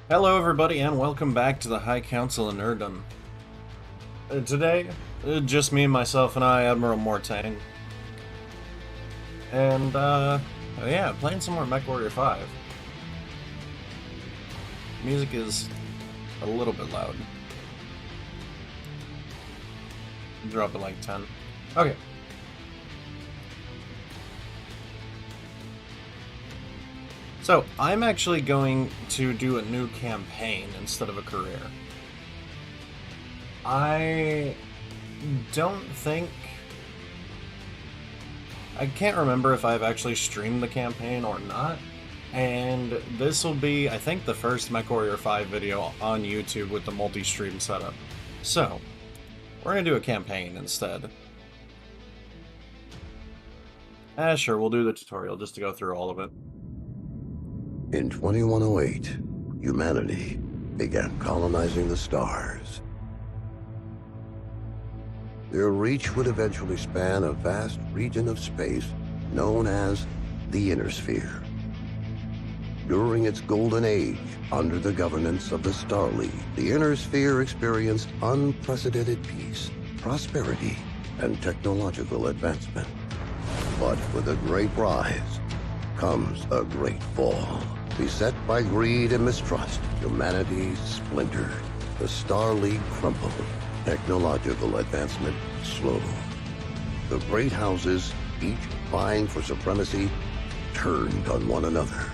Hello, everybody, and welcome back to the High Council of Nerdom. Today, just me, myself, and I, Admiral Mortain. And, yeah, playing some more Mechwarrior 5. Music is a little bit loud. Drop it like 10. Okay. So, I'm actually going to do a new campaign instead of a career. I don't think... I can't remember if I've actually streamed the campaign or not, and this will be, I think, the first Mechwarrior 5 video on YouTube with the multi-stream setup. So, we're gonna do a campaign instead. Sure, we'll do the tutorial just to go through all of it. In 2108, humanity began colonizing the stars. Their reach would eventually span a vast region of space known as the Inner Sphere. During its golden age, under the governance of the Star League, the Inner Sphere experienced unprecedented peace, prosperity, and technological advancement. But with a great rise comes a great fall. Beset by greed and mistrust, humanity splintered. The Star League crumbled. Technological advancement slowed. The great houses, each vying for supremacy, turned on one another,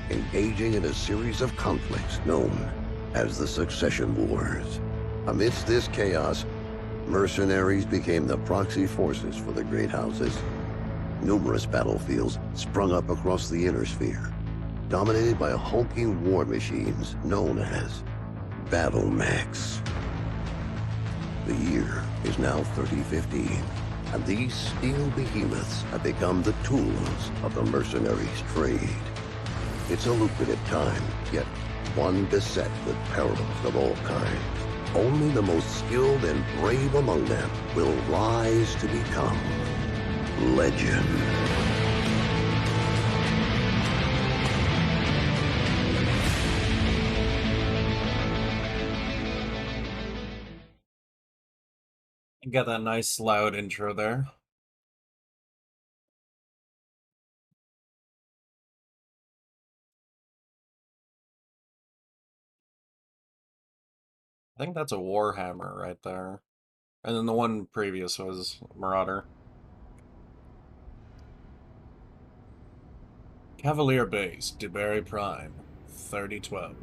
engaging in a series of conflicts known as the Succession Wars. Amidst this chaos, mercenaries became the proxy forces for the great houses. Numerous battlefields sprung up across the Inner Sphere, dominated by hulking war machines known as battle mechs. The year is now 3015, and these steel behemoths have become the tools of the mercenaries' trade. It's a lucrative time, yet one beset with perils of all kinds. Only the most skilled and brave among them will rise to become legend. Got that nice loud intro there. I think that's a Warhammer right there. And then the one previous was Marauder. Cavalier Base, DeBerry Prime, 3012.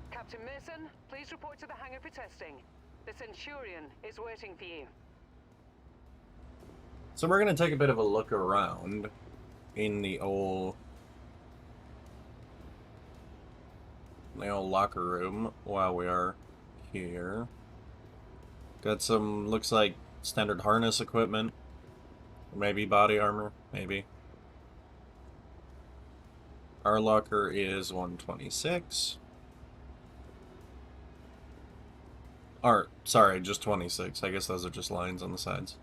Captain Mason, please report to the hangar for testing. The Centurion is waiting for you. So we're going to take a bit of a look around in the old locker room while we are here. Got some, looks like standard harness equipment. Maybe body armor, maybe. Our locker is 126. Or, sorry, just 26. I guess those are just lines on the sides.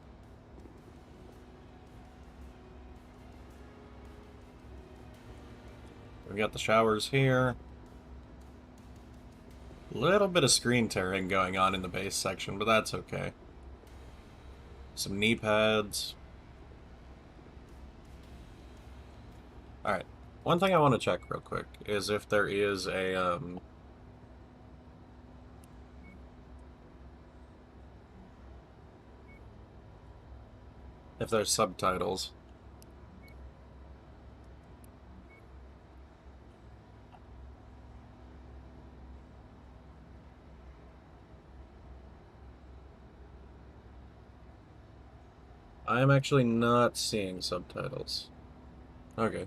We got the showers here. Little bit of screen tearing going on in the base section, but that's okay. Some knee pads. Alright. One thing I want to check real quick is if there is a, if there's subtitles. I am actually not seeing subtitles. Okay.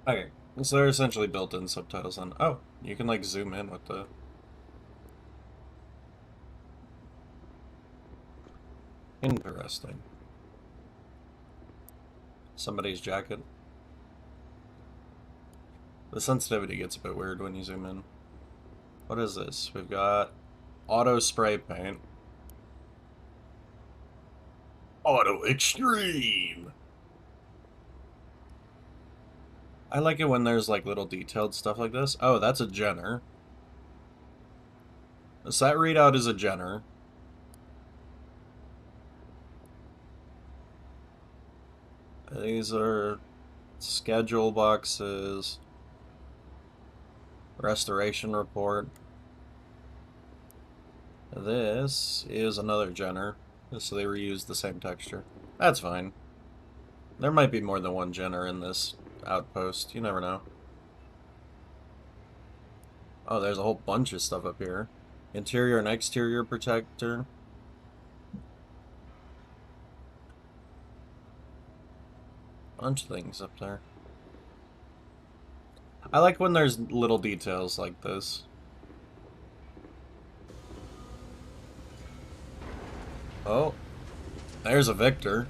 Okay, so they're essentially built-in subtitles on. Oh, you can like zoom in with the. Interesting. Somebody's jacket. The sensitivity gets a bit weird when you zoom in. What is this? We've got auto spray paint. Auto extreme! I like it when there's like little detailed stuff like this. Oh, that's a Jenner. So that readout is a Jenner. These are schedule boxes. Restoration report. This is another Jenner. So they reused the same texture. That's fine. There might be more than one Jenner in this outpost. You never know. Oh, there's a whole bunch of stuff up here. Interior and exterior protector. Bunch of things up there. I like when there's little details like this. Oh, there's a Victor.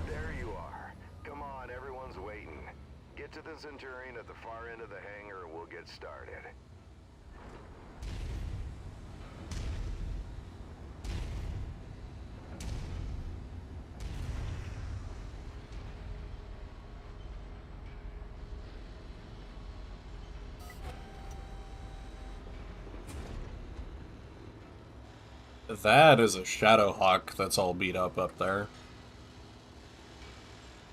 There you are. Come on, everyone's waiting. Get to the Centurion at the far end of the hangar and we'll get started. That is a Shadowhawk that's all beat up there.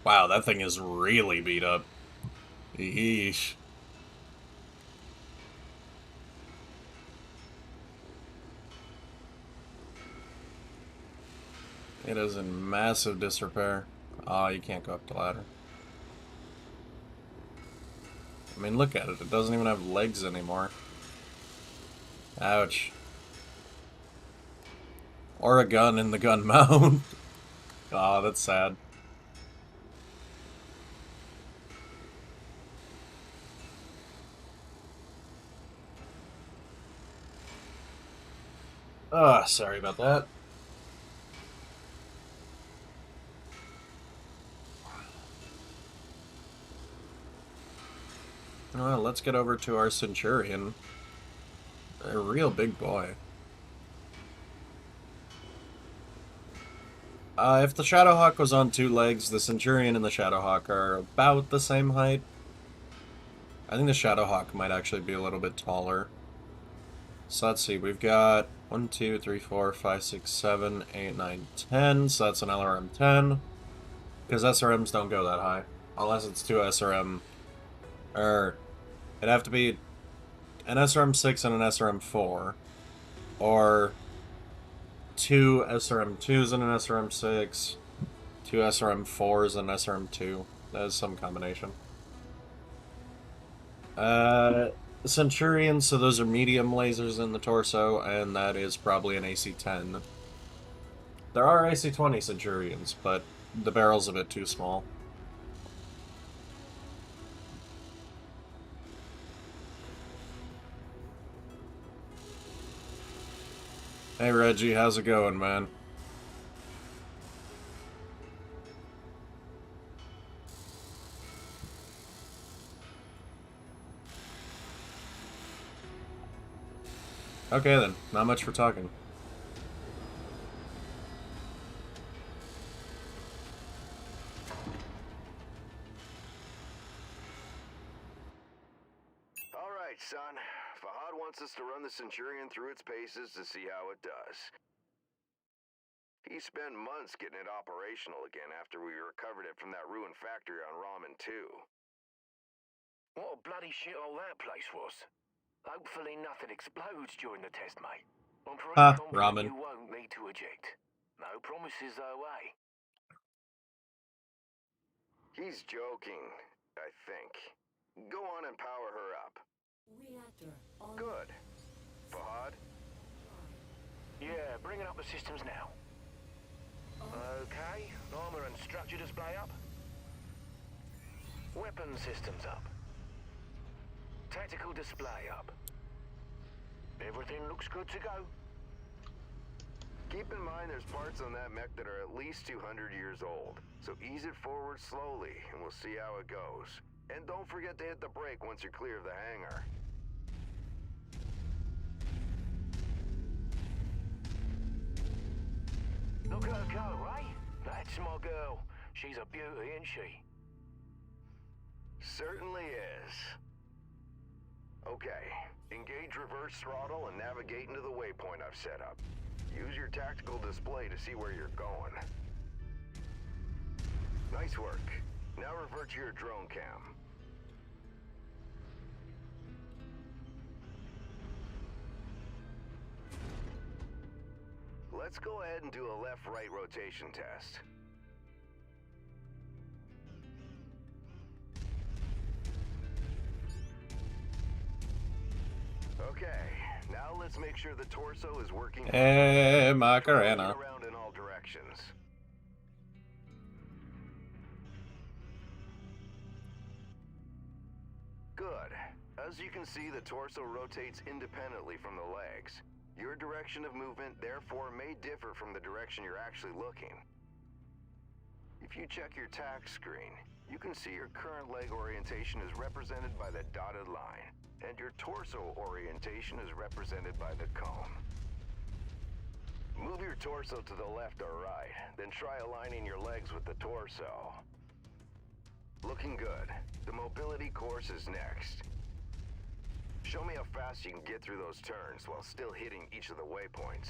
Wow, that thing is really beat up. Yeesh. It is in massive disrepair. Oh, you can't go up the ladder. I mean, look at it. It doesn't even have legs anymore. Ouch. Or a gun in the gun mount. Oh, that's sad. Ah, sorry about that. Well, let's get over to our Centurion. A real big boy. If the Shadowhawk was on 2 legs, the Centurion and the Shadowhawk are about the same height. I think the Shadowhawk might actually be a little bit taller. So let's see, we've got 1, 2, 3, 4, 5, 6, 7, 8, 9, 10. So that's an LRM 10. Because SRMs don't go that high. Unless it's 2 SRM... it'd have to be an SRM 6 and an SRM 4. Or 2 SRM 2s and an SRM 6. 2 SRM 4s and an SRM 2. That is some combination. Centurion, so those are medium lasers in the torso, and that is probably an AC-10. There are AC-20 Centurions, but the barrel's a bit too small. Hey Reggie, how's it going, man? Okay then, not much for talking. Alright, son. Fahad wants us to run the Centurion through its paces to see how it does. He spent months getting it operational again after we recovered it from that ruined factory on Ramen 2. What a bloody shithole that place was. Hopefully nothing explodes during the test, mate. I'm pretty confident ramen. you won't need to eject. No promises though, eh? He's joking, I think. Go on and power her up. Reactor on. Good. Fahad? Yeah, bringing up the systems now. Okay, armor and structure display up. Weapon systems up. Tactical display up. Everything looks good to go. Keep in mind there's parts on that mech that are at least 200 years old, so ease it forward slowly and we'll see how it goes. And don't forget to hit the brake once you're clear of the hangar. Look at her go, eh? That's my girl. She's a beauty, isn't she? Certainly is. Okay, engage reverse throttle and navigate into the waypoint I've set up. Use your tactical display to see where you're going. Nice work. Now revert to your drone cam. Let's go ahead and do a left-right rotation test. Okay, now let's make sure the torso is working. Hey, Macarena. Around in all directions. Good. As you can see, the torso rotates independently from the legs. Your direction of movement, therefore, may differ from the direction you're actually looking. If you check your tack screen, you can see your current leg orientation is represented by the dotted line, and your torso orientation is represented by the cone. Move your torso to the left or right, then try aligning your legs with the torso. Looking good. The mobility course is next. Show me how fast you can get through those turns while still hitting each of the waypoints.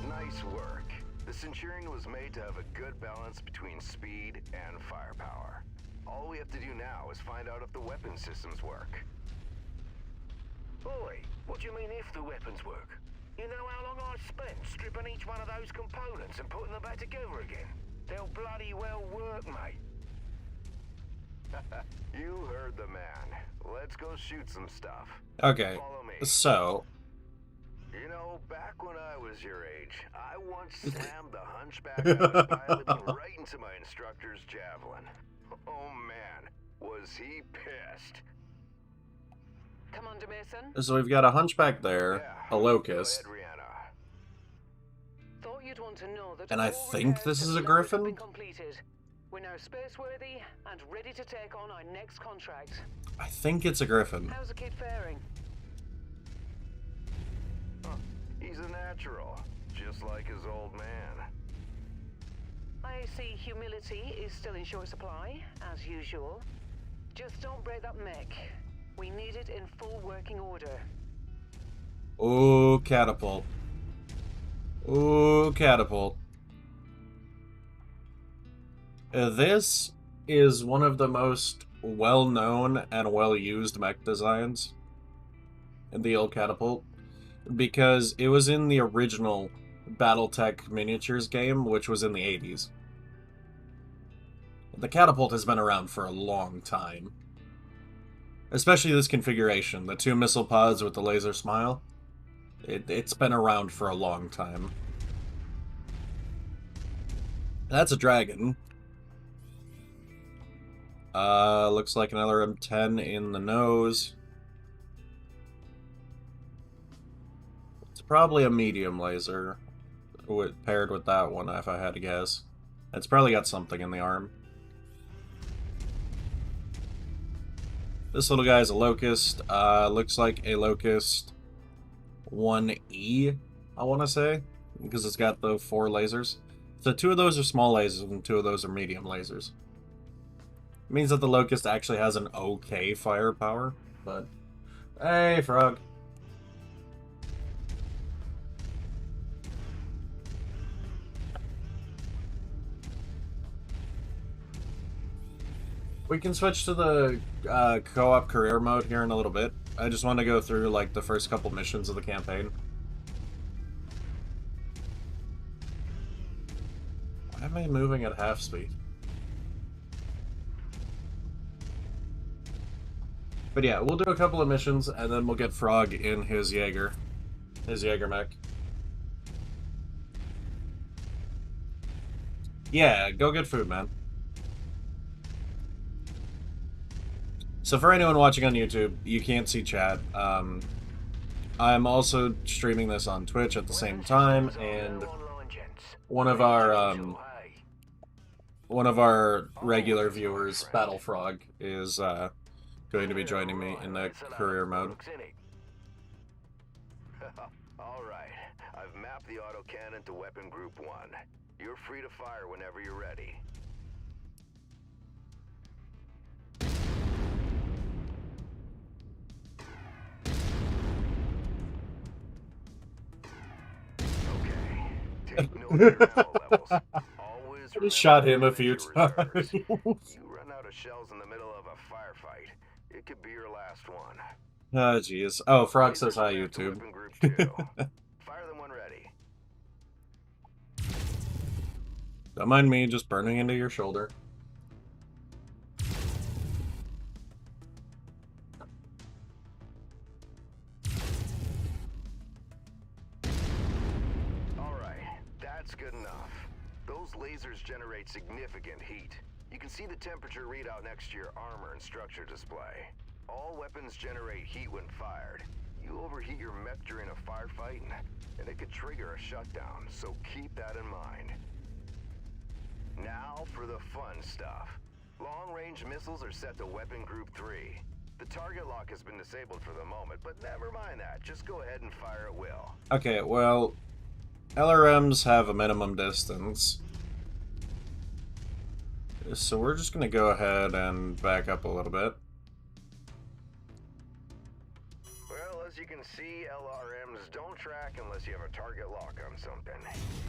Nice work. The Centurion was made to have a good balance between speed and firepower. All we have to do now is find out if the weapon systems work. Oi, what do you mean if the weapons work? You know how long I've spent stripping each one of those components and putting them back together again? They'll bloody well work, mate. You heard the man. Let's go shoot some stuff. Okay, Follow me. so You know, back when I was your age, I once slammed the hunchback I was piloting right into my instructor's javelin. Oh man, was he pissed. Commander Mason, so we've got a hunchback there, a locust, Go ahead, Rihanna. thought you'd want to know that and I all think repairs this to is the a launch have griffin? been completed. We're now spaceworthy and ready to take on our next contract. I think it's a griffin. How's the kid faring? He's a natural, just like his old man. I see humility is still in short supply, as usual. Just don't break that mech. We need it in full working order. Ooh, catapult. Ooh, catapult. This is one of the most well-known and well-used mech designs in the old catapult, because it was in the original Battletech miniatures game, which was in the 80s. The catapult has been around for a long time. Especially this configuration, the 2 missile pods with the laser smile. It's been around for a long time. That's a dragon. Looks like another M10 in the nose. It's probably a medium laser paired with that one, if I had to guess. It's probably got something in the arm. This little guy's a locust. Looks like a locust 1E, I want to say, because it's got the 4 lasers. So 2 of those are small lasers and 2 of those are medium lasers. It means that the locust actually has an okay firepower, but hey, frog. We can switch to the co-op career mode here in a little bit. I just want to go through like the first couple missions of the campaign. Why am I moving at half speed? But yeah, we'll do a couple of missions, and then we'll get Frog in his Jaeger mech. Yeah, go get food, man. So for anyone watching on YouTube, you can't see chat. I'm also streaming this on Twitch at the same time, and one of our regular viewers, Battle Frog, is going to be joining me in the career mode. Alright, I've mapped the autocannon to weapon group 1. You're free to fire whenever you're ready. Okay, take note of your ammo levels. Always I just shot him a few times. You run out of shells in the middle of a firefight. It could be your last one. Oh, jeez. Oh, Frog says hi, YouTube. Fire them when ready. Don't mind me just burning into your shoulder. Alright, that's good enough. Those lasers generate significant heat. You can see the temperature readout next to your armor and structure display. All weapons generate heat when fired. You overheat your mech during a firefight, and it could trigger a shutdown, so keep that in mind. Now for the fun stuff. Long-range missiles are set to weapon group 3. The target lock has been disabled for the moment, but never mind that. Just go ahead and fire at will. Okay, well, LRMs have a minimum distance. So we're just gonna go ahead and back up a little bit. Well, as you can see, LRMs don't track unless you have a target lock on something.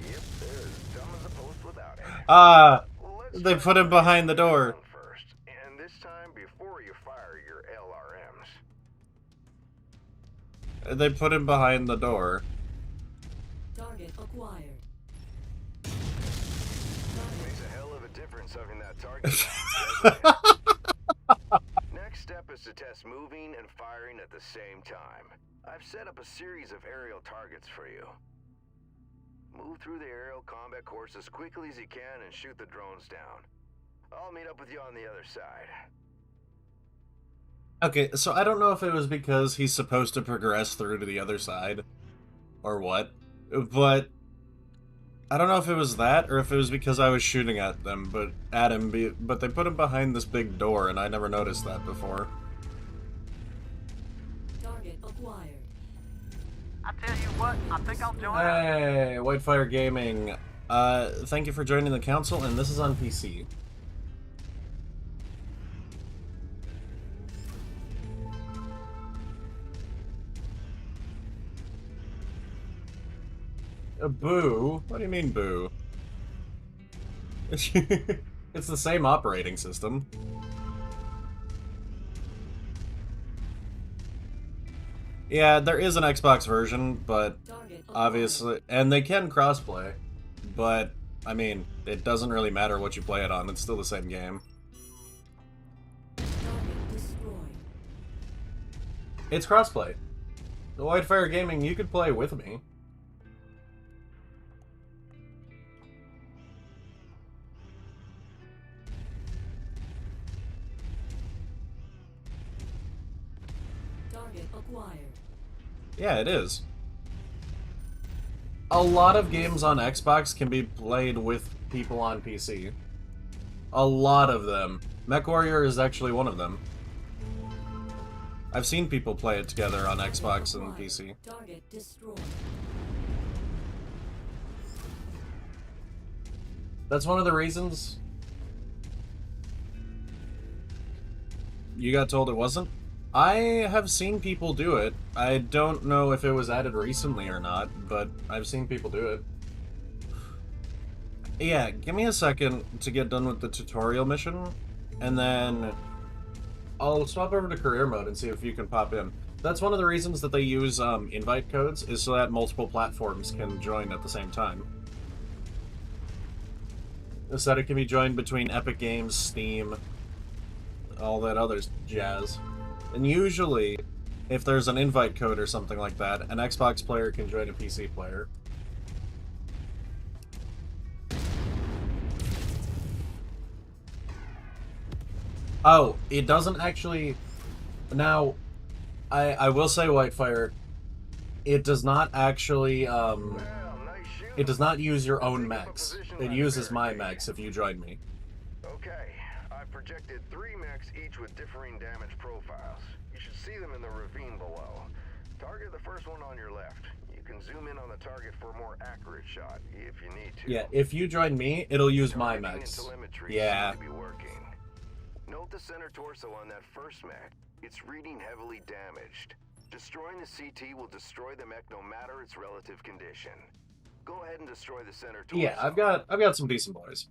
Yep, they're as dumb as a post without it. Ah! Let's They put him behind the door. First, and this time before you fire your LRMs. They put him behind the door. Target acquired. Makes a hell of a difference having that target. Next step is to test moving and firing at the same time. I've set up a series of aerial targets for you. Move through the aerial combat course as quickly as you can and shoot the drones down. I'll meet up with you on the other side. Okay, so I don't know if it was because he's supposed to progress through to the other side, or what, but I don't know if it was that, or if it was because I was shooting at them, but they put him behind this big door, and I never noticed that before. Target acquired. I tell you what, I think I'll join up. Hey, Whitefire Gaming. Thank you for joining the council, and this is on PC. Boo? What do you mean, boo? It's the same operating system. Yeah, there is an Xbox version, but obviously, and they can crossplay, but I mean, it doesn't really matter what you play it on, it's still the same game. Target destroyed. It's crossplay. The Whitefire Gaming, you could play with me. Target acquired. Yeah, it is. A lot of games on Xbox can be played with people on PC. A lot of them. Mechwarrior is actually one of them. I've seen people play it together on Xbox and PC. Target destroyed. That's one of the reasons you got told it wasn't? I have seen people do it. I don't know if it was added recently or not, but I've seen people do it. Yeah, give me a second to get done with the tutorial mission, and then I'll swap over to career mode and see if you can pop in. That's one of the reasons that they use invite codes, is so that multiple platforms can join at the same time. So that it can be joined between Epic Games, Steam, all that other jazz. And usually, if there's an invite code or something like that, an Xbox player can join a PC player. Oh, it doesn't actually... Now, I will say, Whitefire, it does not actually, it does not use your own mechs. It uses my mechs if you join me. Okay, I've projected 3 mechs, each with differing damage profiles. You should see them in the ravine below. Target the first one on your left. You can zoom in on the target for a more accurate shot, if you need to. Yeah, if you join me, it'll use my Targeting mechs. and telemetry Yeah. seem to be working. Note the center torso on that first mech. It's reading heavily damaged. Destroying the CT will destroy the mech no matter its relative condition. Go ahead and destroy the center torso. Yeah, I've got some decent boys.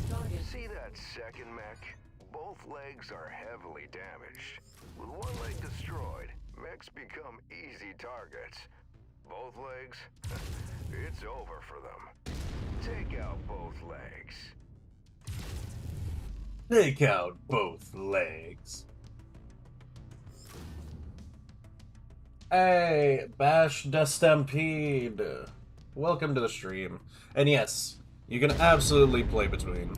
Target. See that second mech? Both legs are heavily damaged. With one leg destroyed, mechs become easy targets. Both legs? It's over for them. Take out both legs. Take out both legs. Hey, Bash the Stampede. Welcome to the stream. And yes, you can absolutely play between.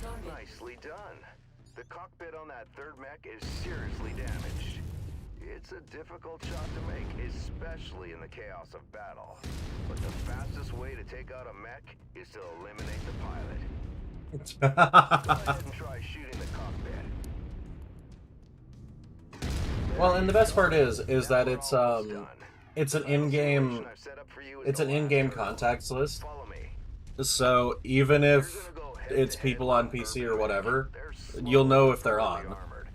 Target. Nicely done. The cockpit on that third mech is seriously damaged. It's a difficult shot to make, especially in the chaos of battle. But the fastest way to take out a mech is to eliminate the pilot. Go ahead and try shooting the cockpit. Well, and the best part is that it's an in-game contacts list. Follow me. So even if it's people on PC or whatever, you'll know if they're on. Armored.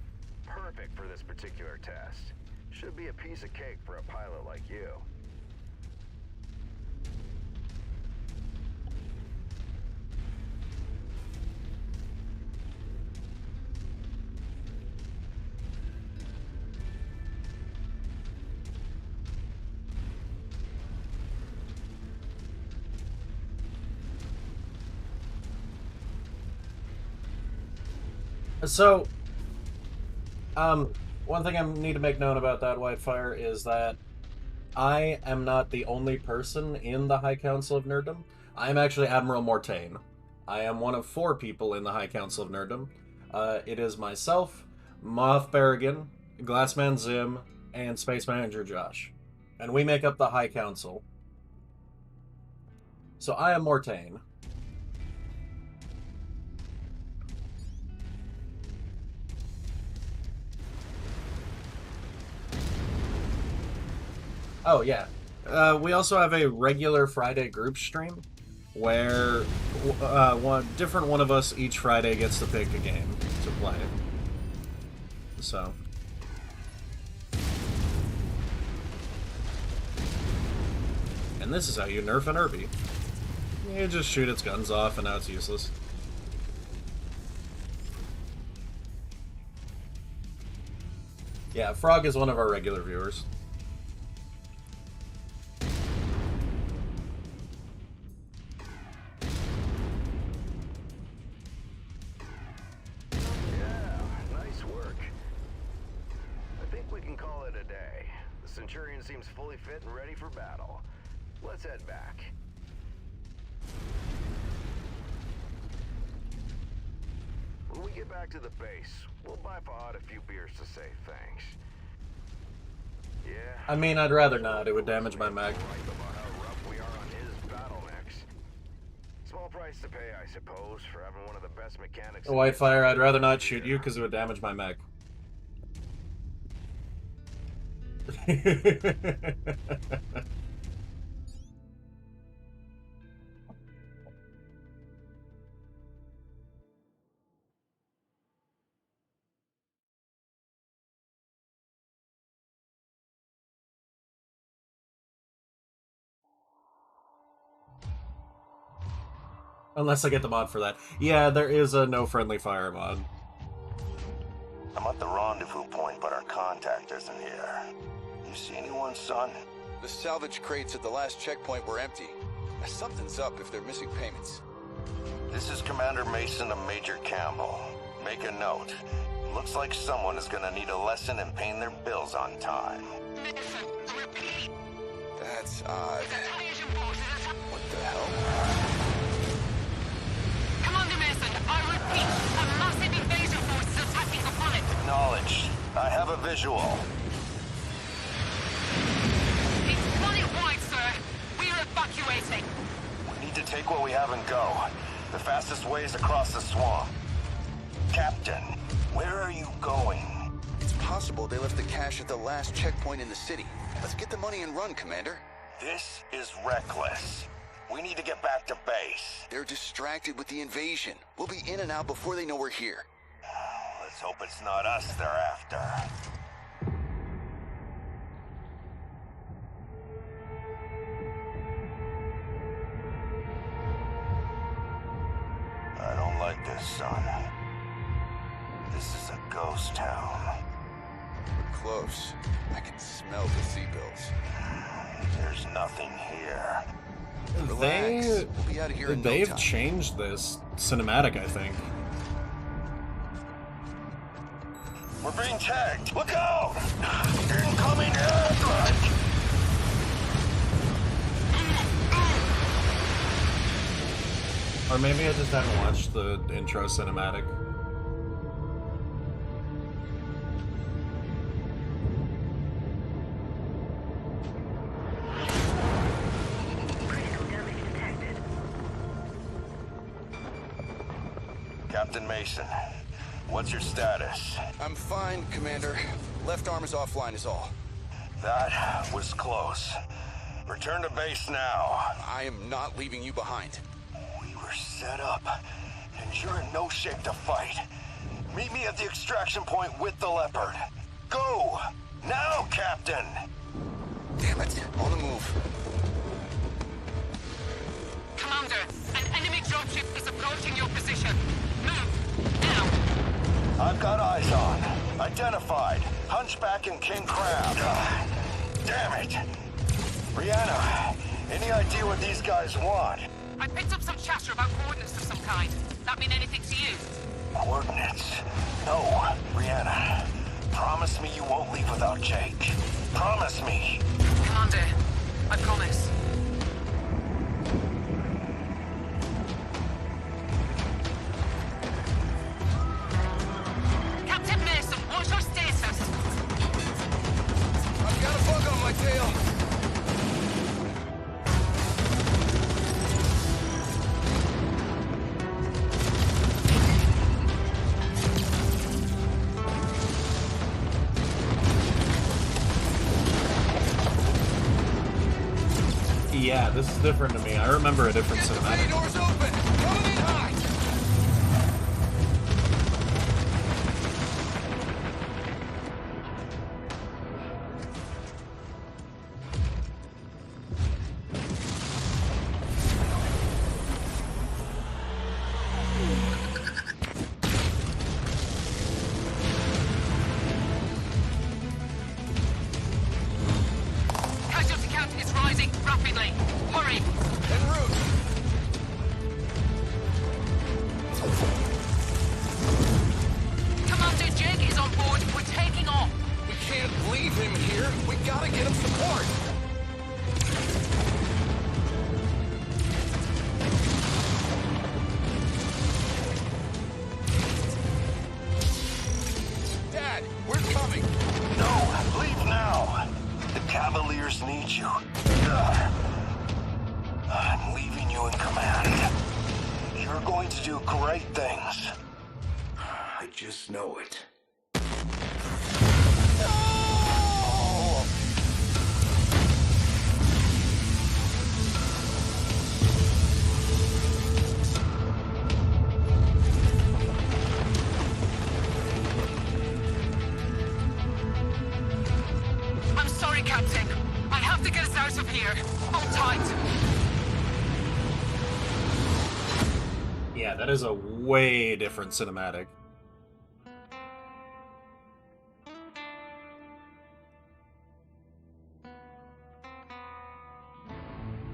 Perfect for this particular test. Should be a piece of cake for a pilot like you. So, one thing I need to make known about that, Whitefire, is that I am not the only person in the High Council of Nerdom. I am actually Admiral Mortain. I am one of 4 people in the High Council of Nerdom. It is myself, Moth Barrigan, Glassman Zim, and Space Manager Josh. And we make up the High Council. So I am Mortain. Oh, yeah. We also have a regular Friday group stream where one of us each Friday gets to pick a game to play. So. And this is how you nerf an Irby. You just shoot its guns off and now it's useless. Yeah, Frog is one of our regular viewers. Centurion seems fully fit and ready for battle. Let's head back. When we get back to the base, we'll buy Fahad a few beers to say thanks. Yeah. I mean, I'd rather not. It would damage my mech. Right about how rough we are on his battle mechs. Small price to pay, I suppose, for having one of the best mechanics. Whitefire, I'd rather not shoot you because it would damage my mech. Unless I get the mod for that. Yeah, there is a no friendly fire mod. I'm at the rendezvous point, but our contact isn't here. You see anyone, son? The salvage crates at the last checkpoint were empty. Something's up if they're missing payments. This is Commander Mason of Major Campbell. Make a note. Looks like someone is gonna need a lesson in paying their bills on time. That's odd. What the hell? Commander Mason, I repeat, a massive invasion force is attacking the planet. Acknowledged. I have a visual. It's planet-wide, sir. We're evacuating. We need to take what we have and go. The fastest way is across the swamp. Captain, where are you going? It's possible they left the cash at the last checkpoint in the city. Let's get the money and run, Commander. This is reckless. We need to get back to base. They're distracted with the invasion. We'll be in and out before they know we're here. Let's hope it's not us they're after. I don't like this, son. This is a ghost town. We're close. I can smell the seatbelts. There's nothing here. Relax. We'll be out of here in no They've time. changed this cinematic, I think. We're being tagged. Look out! Incoming airstrike! Or maybe I just haven't watched the intro cinematic. Captain Mason, what's your status? I'm fine, Commander. Left arm is offline is all. That was close. Return to base now. I am not leaving you behind. We were set up, and you're in no shape to fight. Meet me at the extraction point with the Leopard. Go! Now, Captain! Damn it. On the move. Commander, an enemy dropship is approaching your position. Move, now. I've got eyes on. Identified. Hunchback and King Crab. Damn it! Brianna, any idea what these guys want? I picked up some chatter about coordinates of some kind. That mean anything to you? Coordinates? No, Brianna. Promise me you won't leave without Jake. Promise me. Commander, I promise. Captain Mason, what's your status? I've got a bug on my tail. Yeah, this is different to me. I remember a different Get the bay cinematic. doors open. Coming in high. Casualty count is rising rapidly. Hurry! En route. Commander Jake is on board. We're taking off. We can't leave him here. We gotta get him support. Dad, we're coming. No, leave now. The Cavaliers need you. Ugh. I'm leaving you in command. You're going to do great things. I just know it. No! I'm sorry, Captain. I have to get us out of here. Hold tight. Yeah, that is a way different cinematic.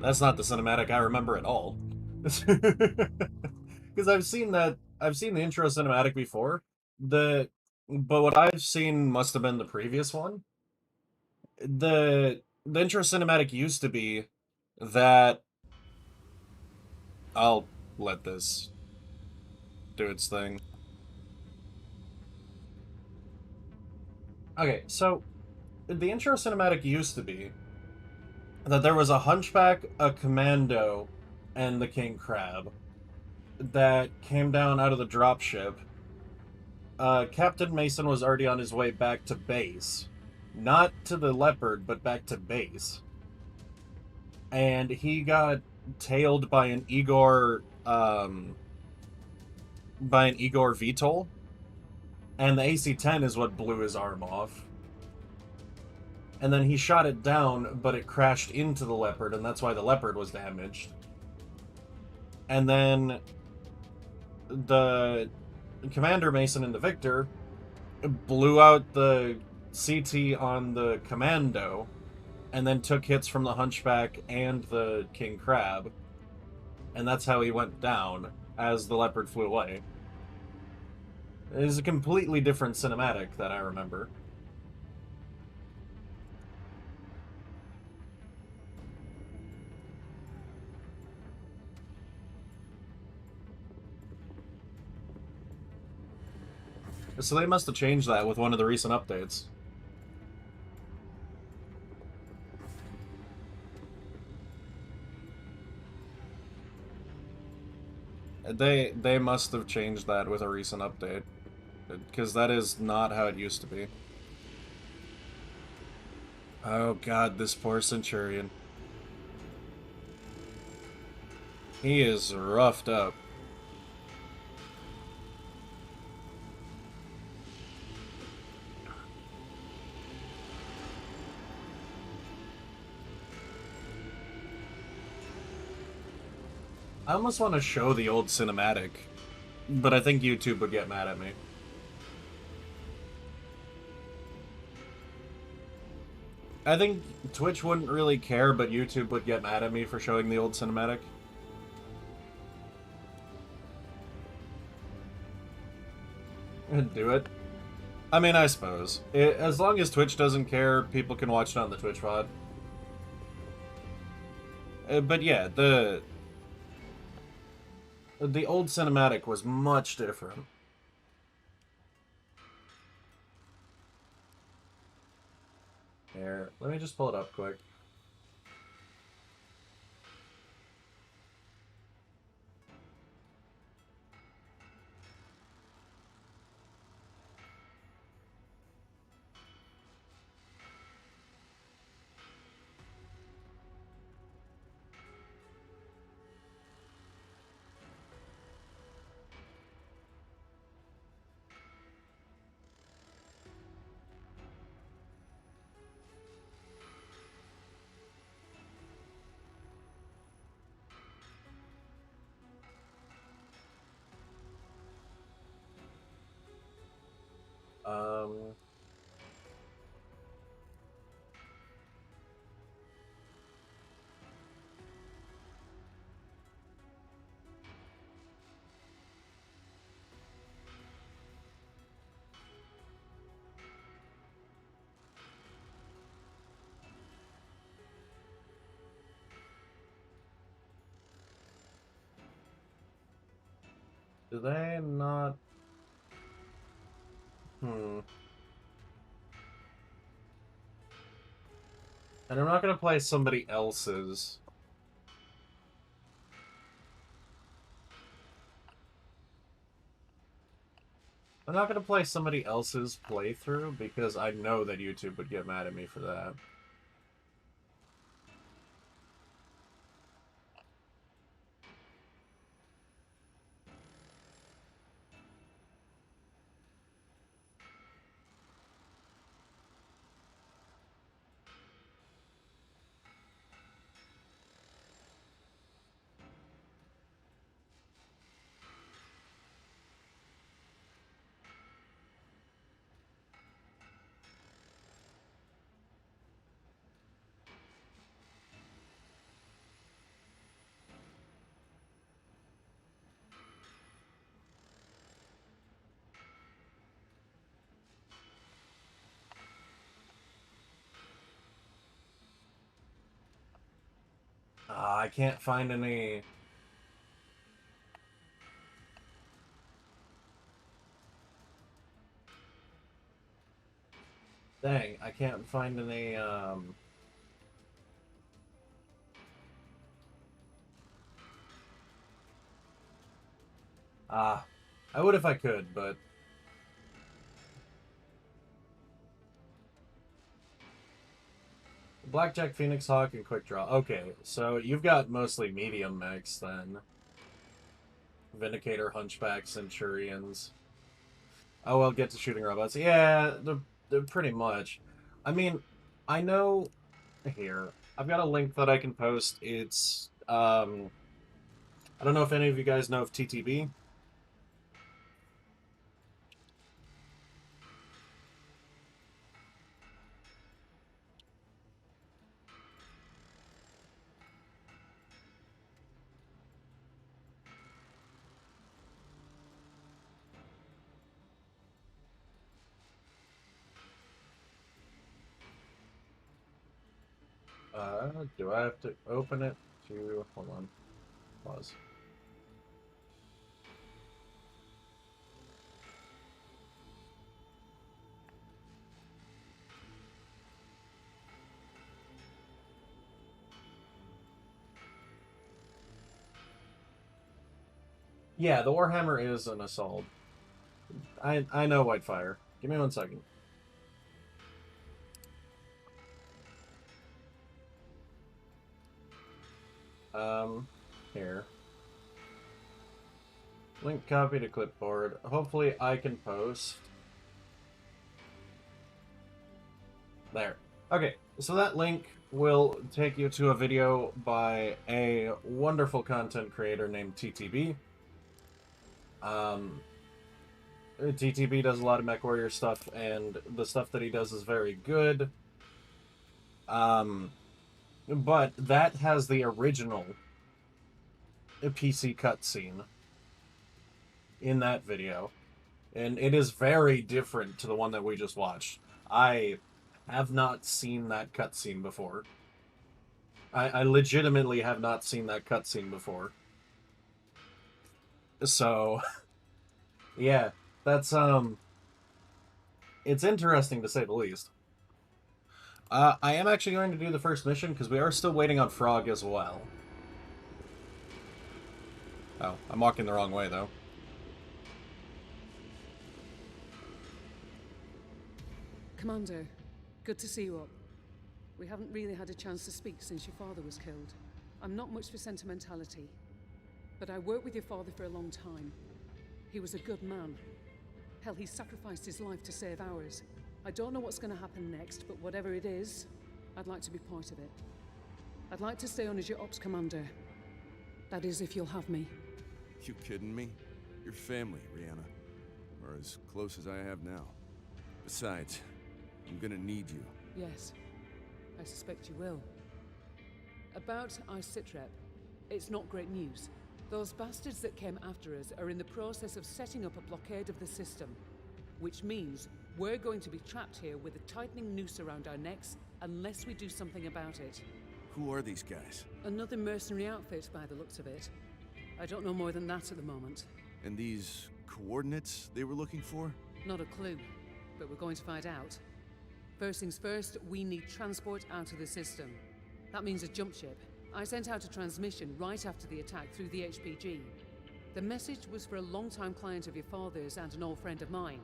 That's not the cinematic I remember at all. Because I've seen that I've seen the intro cinematic before. But what I've seen must have been the previous one. The intro cinematic used to be that I'll let this do its thing. Okay, so the intro cinematic used to be that there was a hunchback, a commando, and the king crab that came down out of the dropship. Captain Mason was already on his way back to base. Not to the Leopard, but back to base. And he got tailed by an Igor, VTOL. And the AC-10 is what blew his arm off. And then he shot it down, but it crashed into the Leopard, and that's why the Leopard was damaged. And then the Commander Mason and the Victor blew out the CT on the Commando, and then took hits from the Hunchback and the King Crab. And that's how he went down, as the Leopard flew away. It is a completely different cinematic that I remember. So they must have changed that with one of the recent updates. They must have changed that with a recent update. Because that is not how it used to be. Oh god, this poor Centurion. He is roughed up. I almost want to show the old cinematic, but I think YouTube would get mad at me. I think Twitch wouldn't really care, but YouTube would get mad at me for showing the old cinematic. Do it. I mean, I suppose. As long as Twitch doesn't care, people can watch it on the Twitch VOD. But yeah, the old cinematic was much different. Here, let me just pull it up quick. Um... Do they not... And I'm not gonna play somebody else's. I'm not gonna play somebody else's playthrough because I know that YouTube would get mad at me for that. I can't find any... Dang, I can't find any, I would if I could, but... Blackjack, Phoenix Hawk, and Quick Draw. Okay, so you've got mostly medium mechs, then. Vindicator, Hunchback, Centurions. Oh, well, get to shooting robots. Yeah, they're pretty much. I mean, I know... Here. I've got a link that I can post. It's, I don't know if any of you guys know of TTB. Do I have to open it to... Hold on. Pause. Yeah, the Warhammer is an assault. I know Whitefire. Give me 1 second. Here. Link copy to clipboard. Hopefully I can post. There. Okay, so that link will take you to a video by a wonderful content creator named TTB. TTB does a lot of Mechwarrior stuff, and the stuff that he does is very good. But that has the original PC cutscene in that video, and it is very different to the one that we just watched. I have not seen that cutscene before. I legitimately have not seen that cutscene before. So, yeah, that's, it's interesting to say the least. I am actually going to do the first mission, because we are still waiting on Frog as well. Oh, I'm walking the wrong way, though. Commander, good to see you up. We haven't really had a chance to speak since your father was killed. I'm not much for sentimentality, but I worked with your father for a long time. He was a good man. Hell, he sacrificed his life to save ours. I don't know what's going to happen next, but whatever it is, I'd like to be part of it. I'd like to stay on as your ops commander. That is, if you'll have me. You kidding me? Your family, Rihanna. Or as close as I have now. Besides, I'm gonna need you. Yes, I suspect you will. About iSitrep, it's not great news. Those bastards that came after us are in the process of setting up a blockade of the system, which means we're going to be trapped here with a tightening noose around our necks unless we do something about it. Who are these guys? Another mercenary outfit by the looks of it. I don't know more than that at the moment. And these coordinates they were looking for? Not a clue, but we're going to find out. First things first, we need transport out of the system. That means a jump ship. I sent out a transmission right after the attack through the HPG. The message was for a long-time client of your father's and an old friend of mine.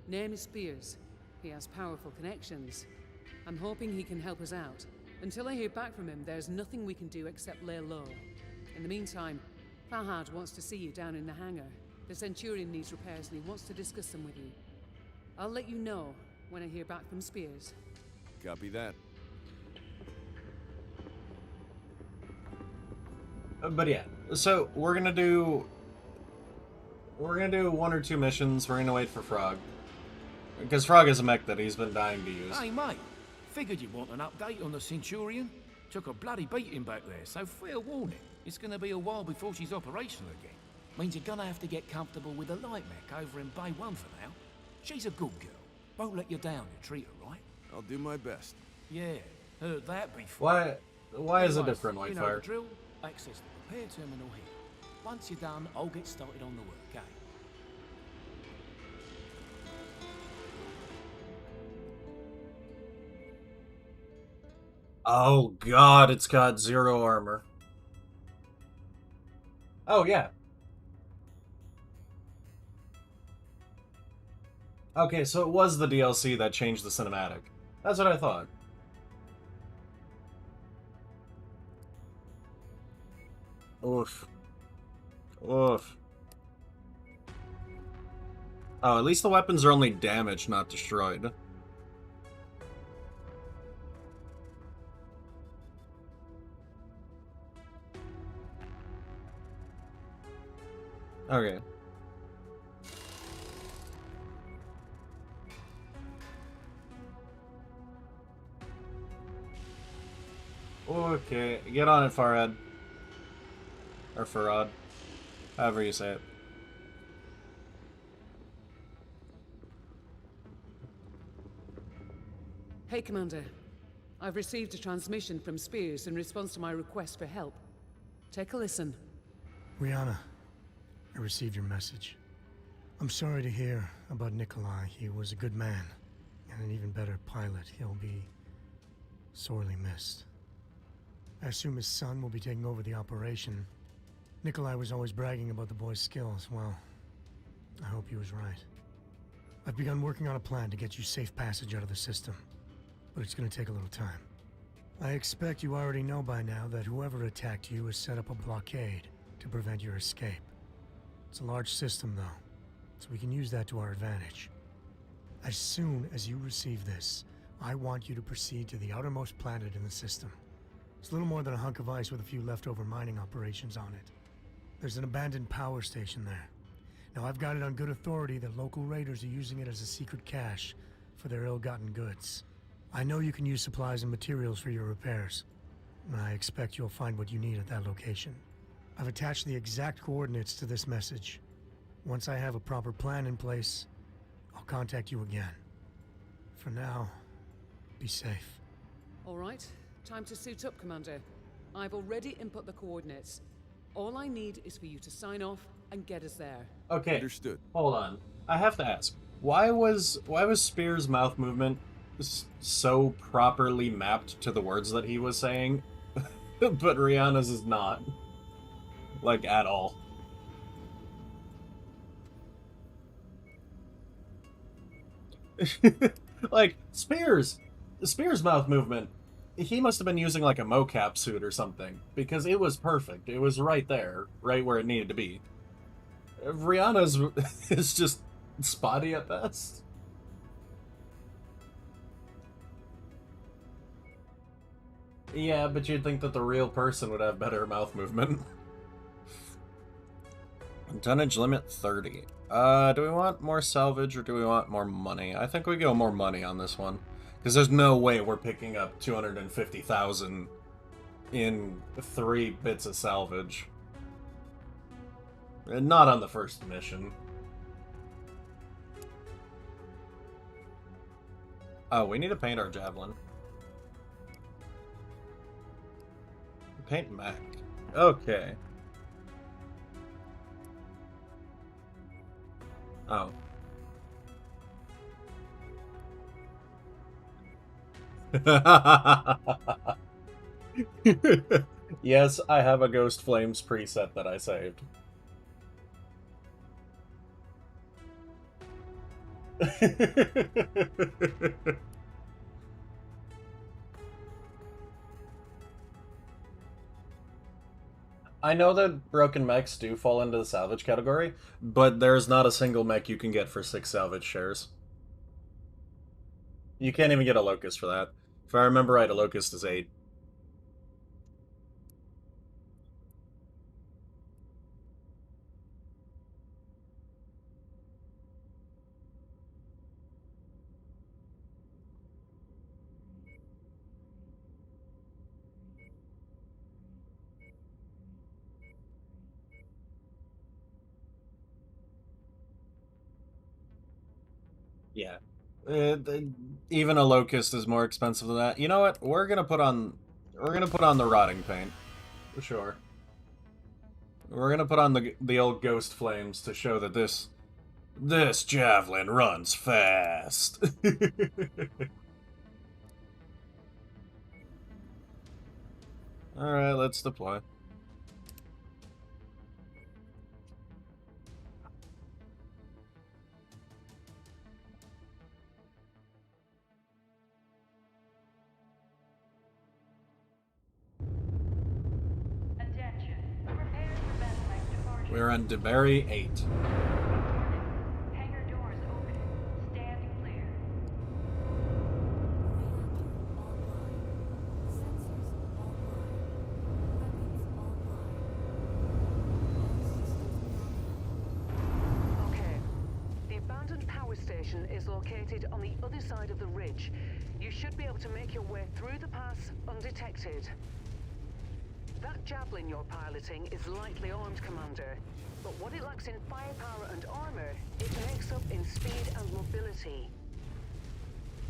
Name is Spears. He has powerful connections. I'm hoping he can help us out. Until I hear back from him, there's nothing we can do except lay low. In the meantime, Fahad wants to see you down in the hangar. The Centurion needs repairs and he wants to discuss them with you. I'll let you know when I hear back from Spears. Copy that. But yeah, so we're gonna do 1 or 2 missions. We're gonna wait for Frog. Because Frog is a mech that he's been dying to use. Hey, mate. Figured you'd want an update on the Centurion. Took a bloody beating back there, so fair warning. It's gonna be a while before she's operational again. Means you're gonna have to get comfortable with the light mech over in Bay 1 for now. She's a good girl. Won't let you down, you treat her right. I'll do my best. Yeah, heard that before. Why? Why is it Anyways, different, you know the Whitefire? drill. Access the repair terminal here. Once you're done, I'll get started on the work, okay? Oh god, it's got 0 armor. Oh, yeah. Okay, so it was the DLC that changed the cinematic. That's what I thought. Oof. Oof. Oh, at least the weapons are only damaged, not destroyed. Okay. Okay, get on it, Farad. Or Farad. However you say it. Hey, Commander. I've received a transmission from Spears in response to my request for help. Take a listen. Rihanna, I received your message. I'm sorry to hear about Nikolai. He was a good man, and an even better pilot. He'll be sorely missed. I assume his son will be taking over the operation. Nikolai was always bragging about the boy's skills. Well, I hope he was right. I've begun working on a plan to get you safe passage out of the system, but it's going to take a little time. I expect you already know by now that whoever attacked you has set up a blockade to prevent your escape. It's a large system, though, so we can use that to our advantage. As soon as you receive this, I want you to proceed to the outermost planet in the system. It's little more than a hunk of ice with a few leftover mining operations on it. There's an abandoned power station there. Now, I've got it on good authority that local raiders are using it as a secret cache for their ill-gotten goods. I know you can use supplies and materials for your repairs, and I expect you'll find what you need at that location. I've attached the exact coordinates to this message. Once I have a proper plan in place, I'll contact you again. For now, be safe. All right, time to suit up, Commander. I've already input the coordinates. All I need is for you to sign off and get us there. Okay. Understood. Hold on. I have to ask. Why was Spears' mouth movement so properly mapped to the words that he was saying, but Rihanna's is not? Like, at all. Like, Spears' mouth movement, he must have been using like a mocap suit or something, because it was perfect. It was right there, right where it needed to be. Rihanna's is just spotty at best. Yeah, but you'd think that the real person would have better mouth movement. Tonnage limit 30. Do we want more salvage or do we want more money? I think we go more money on this one. Because there's no way we're picking up 250,000 in 3 bits of salvage. Not on the first mission. Oh, we need to paint our javelin. Paint mech. Okay. Oh. Yes, I have a Ghost Flames preset that I saved. I know that broken mechs do fall into the salvage category, but there's not a single mech you can get for 6 salvage shares. You can't even get a Locust for that. If I remember right, a Locust is 8. Yeah. Even a Locust is more expensive than that. You know what? We're gonna put on We're gonna put on the rotting paint. For sure. We're gonna put on the old ghost flames to show that this javelin runs fast. Alright, let's deploy. We're on DeBerry 8. Hangar doors open. Stand clear. Okay. The abandoned power station is located on the other side of the ridge. You should be able to make your way through the pass undetected. That javelin you're piloting is lightly armed, Commander. But what it lacks in firepower and armor, it makes up in speed and mobility.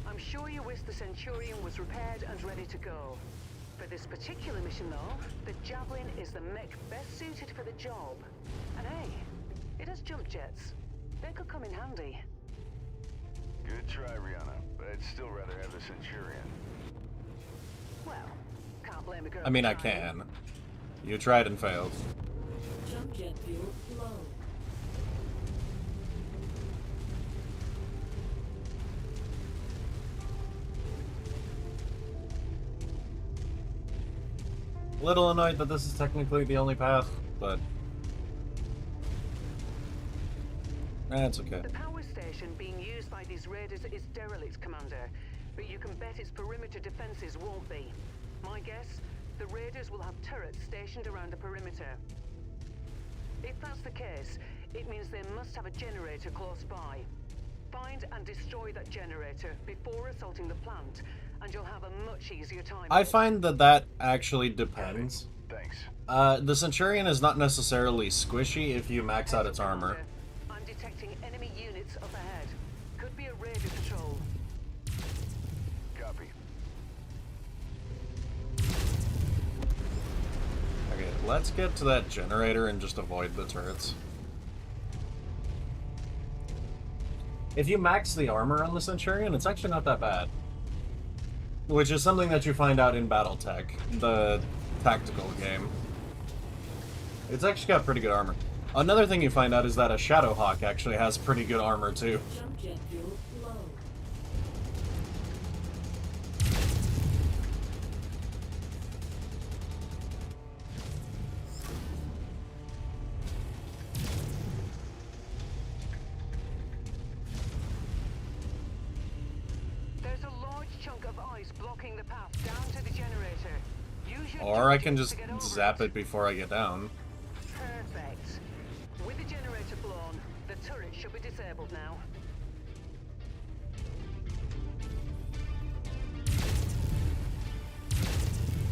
I'm sure you wish the Centurion was repaired and ready to go. For this particular mission, though, the javelin is the mech best suited for the job. And hey, it has jump jets. They could come in handy. Good try, Rihanna, but I'd still rather have the Centurion. Well, can't blame a girl. I mean, I can. You tried and failed. Jump jet fuel low. A little annoyed that this is technically the only path, but that's okay. The power station being used by these raiders is derelict, Commander, but you can bet its perimeter defenses won't be. My guess, the raiders will have turrets stationed around the perimeter. If that's the case, it means they must have a generator close by. Find and destroy that generator before assaulting the plant, and you'll have a much easier time. I find that actually depends. Thanks. The Centurion is not necessarily squishy if you max out its armor. I'm detecting enemy units up ahead. Could be a raider patrol. Copy. Okay, let's get to that generator and just avoid the turrets. If you max the armor on the Centurion, it's actually not that bad. Which is something that you find out in BattleTech, the tactical game. It's actually got pretty good armor. Another thing you find out is that a Shadowhawk actually has pretty good armor too. Jump jet fuel low. There's a large chunk of ice blocking the path down to the generator. Use your Or I jump can jet just to get over zap it before I get down. Perfect. With the generator blown, the turret should be disabled now.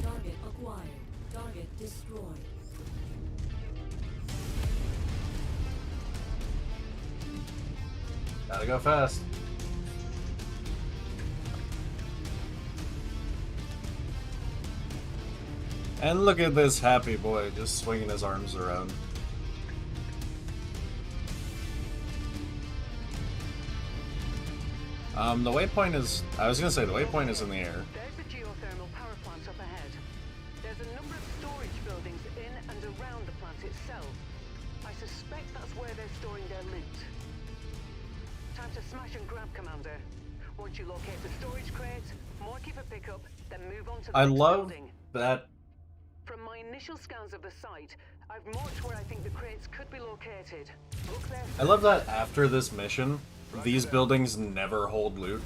Target acquired. Target destroyed. Gotta go fast. And look at this happy boy just swinging his arms around. The waypoint is... I was gonna say, the waypoint is in the air. There's the geothermal power plant up ahead. There's a number of storage buildings in and around the plant itself. I suspect that's where they're storing their loot. Time to smash and grab, Commander. Once you locate the storage crate, mark it for pickup, then move on to the next building. That... From my initial scans of the site, I've marked where I think the crates could be located. Look there. I love that after this mission, these buildings never hold loot.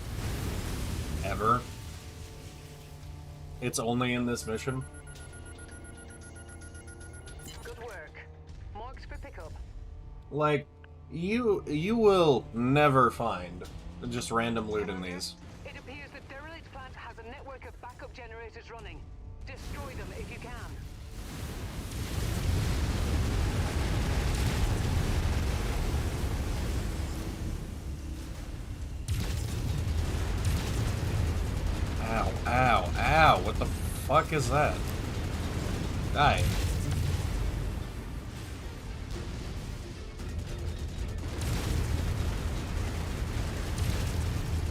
Ever. It's only in this mission. Good work. Marks for pickup. Like, you will never find just random loot in these. It appears the derelict plant has a network of backup generators running. Destroy them if you can. Ow, ow, ow, what the fuck? fuck is that? Die.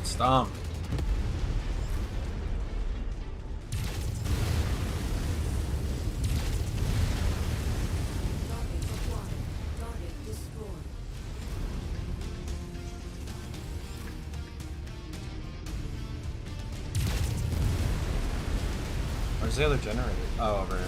Stomp. Target acquired. Target destroyed. Where's the other generator? Oh, over here.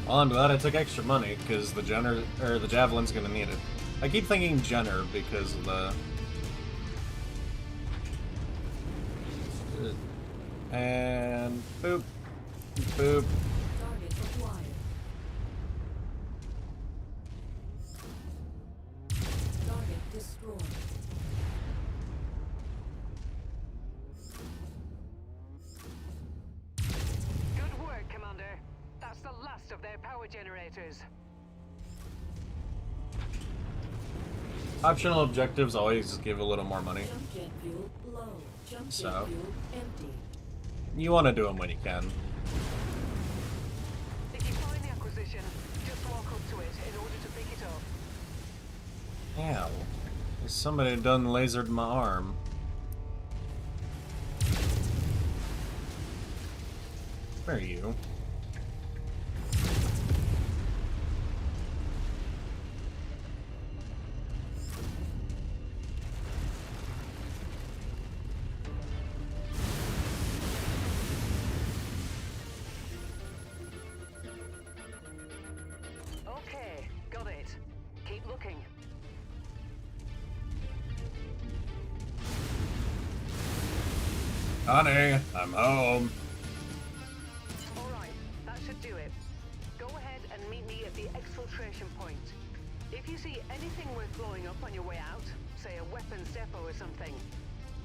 Well, I'm glad I took extra money, because the the javelin's gonna need it. I keep thinking Jenner because of the... And... boop. Boop. Target acquired. Target destroyed. Good work, Commander. That's the last of their power generators. Optional objectives always give a little more money. Jump jet fuel low. Jump jet So. fuel empty. You want to do them when you can. If you find the acquisition, just walk up to it in order to pick it up. Ow. Somebody done lasered my arm. Where are you? Okay, got it. Keep looking. Honey, I'm home. Alright, that should do it. Go ahead and meet me at the exfiltration point. If you see anything worth blowing up on your way out, say a weapons depot or something,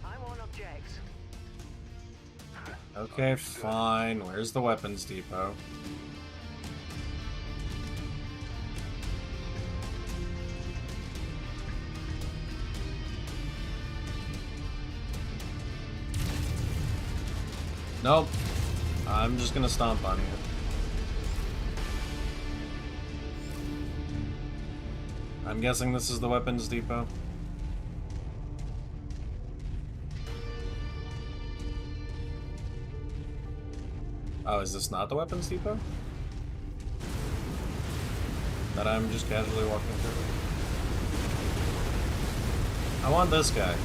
I won't object. Okay, fine. Where's the weapons depot? Nope. I'm just gonna stomp on you. I'm guessing this is the weapons depot. Oh, is this not the weapons depot? That I'm just casually walking through? I want this guy.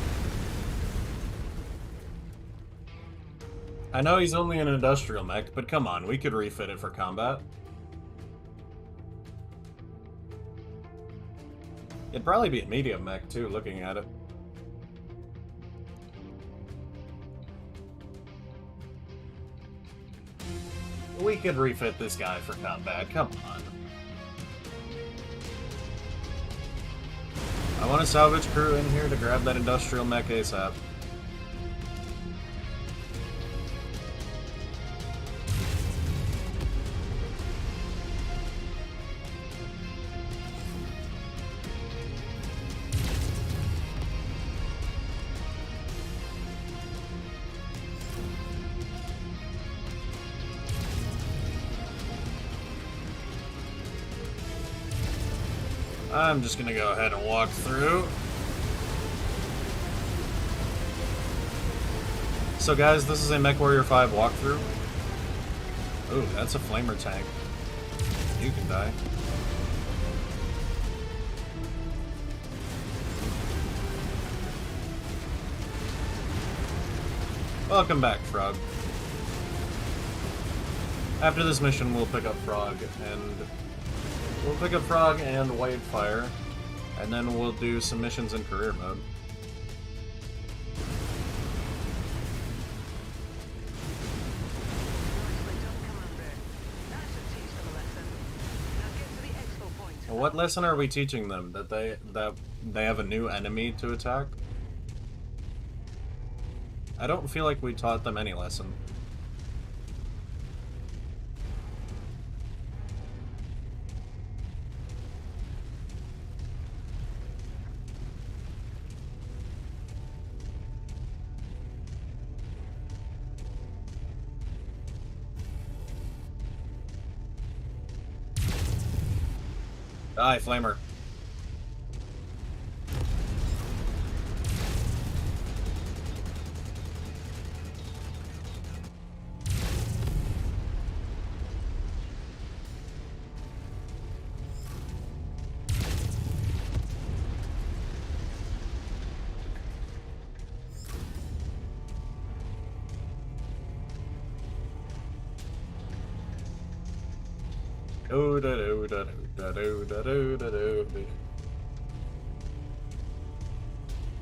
I know he's only an industrial mech, but come on, we could refit it for combat. It'd probably be a medium mech too, looking at it. We could refit this guy for combat, come on. I want a salvage crew in here to grab that industrial mech ASAP. I'm just gonna go ahead and walk through. So guys, this is a Mechwarrior 5 walkthrough. Ooh, that's a flamer tank. You can die. Welcome back, Frog. After this mission, we'll pick up Frog and Whitefire, and then we'll do some missions in career mode. Well, what lesson are we teaching them? That they have a new enemy to attack? I don't feel like we taught them any lesson. Die, Flamer.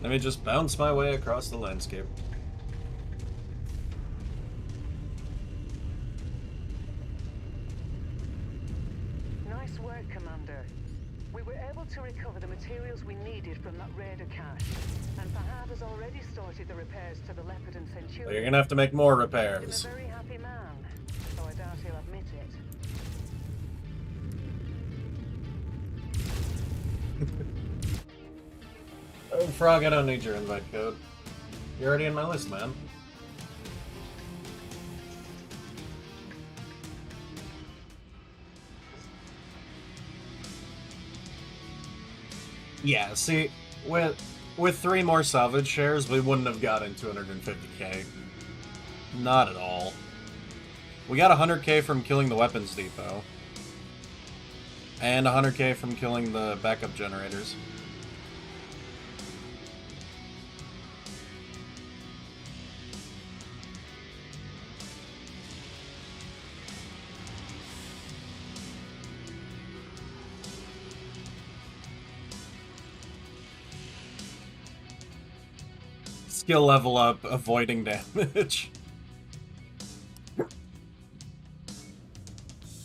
Let me just bounce my way across the landscape. Nice work, Commander. We were able to recover the materials we needed from that raider cache, and Fahad has already started the repairs to the Leopard and Centurion. Well, you're gonna have to make more I'm repairs. a very happy man, though I doubt he'll admit it. Oh, Frog, I don't need your invite code. You're already in my list, man. Yeah, see, with 3 more salvage shares, we wouldn't have gotten 250k. Not at all. We got 100k from killing the weapons depot. And 100k from killing the backup generators. Skill level up, avoiding damage.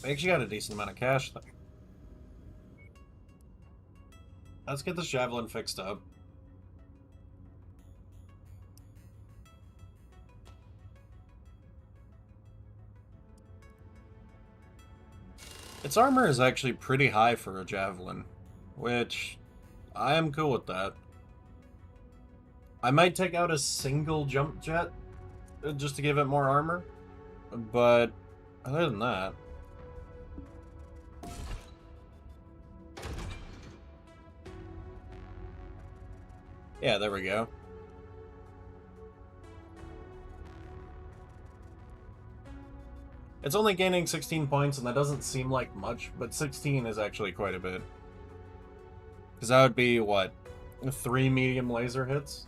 We actually got a decent amount of cash, though. Let's get this javelin fixed up. Its armor is actually pretty high for a javelin, which I am cool with that. I might take out a single jump jet just to give it more armor, but other than that... Yeah, there we go. It's only gaining 16 points, and that doesn't seem like much, but 16 is actually quite a bit. Because that would be, what, 3 medium laser hits?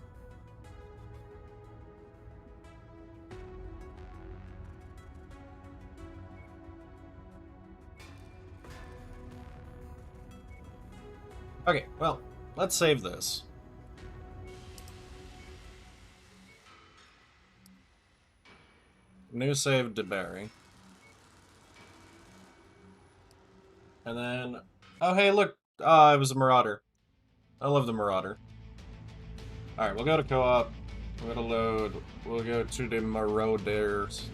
Okay, well, let's save this. New save DeBerry. And then... Oh, hey, look! Ah, it was a Marauder. I love the Marauder. Alright, we'll go to co-op. We'll go to load. We'll go to the Marauders.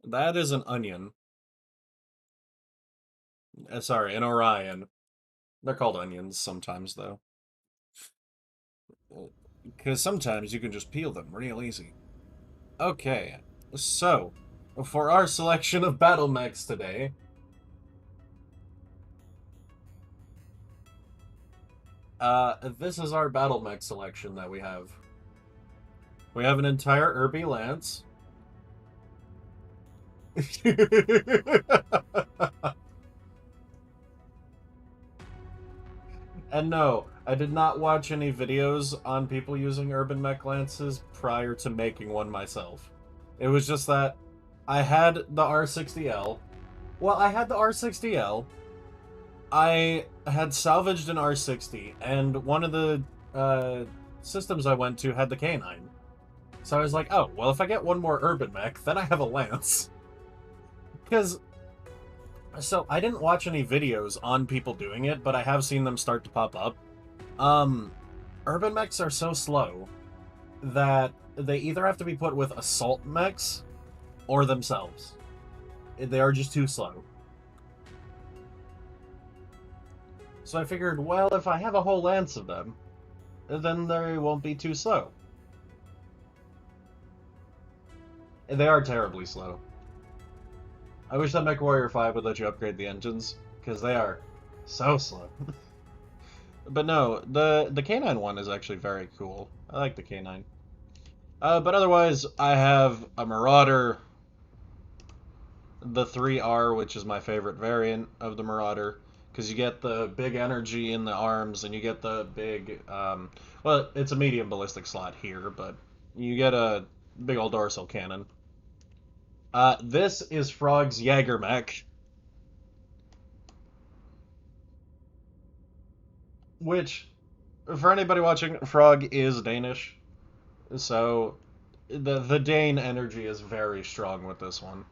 That is an onion. Sorry, an Orion. They're called onions sometimes, though. Because sometimes you can just peel them real easy. Okay, so, for our selection of battle mechs today... this is our battle mech selection that we have. We have an entire Irby Lance. And no, I did not watch any videos on people using Urban Mech Lances prior to making one myself. It was just that I had the R60L. Well, I had the R60L. I had salvaged an R60, and one of the systems I went to had the K9. So I was like, oh, well, if I get one more Urban Mech, then I have a Lance. Because... So, I didn't watch any videos on people doing it, but I have seen them start to pop up. Urban mechs are so slow that they either have to be put with assault mechs or themselves. They are just too slow. So I figured, well, if I have a whole lance of them, then they won't be too slow. They are terribly slow. I wish that Mechwarrior 5 would let you upgrade the engines, because they are so slow. But no, the K9 one is actually very cool. I like the K9. But otherwise, I have a Marauder, the 3R, which is my favorite variant of the Marauder, because you get the big energy in the arms, and you get the big, well, it's a medium ballistic slot here, but you get a big old dorsal cannon. This is Frog's Jaeger mech, which, for anybody watching, Frog is Danish, so the Dane energy is very strong with this one.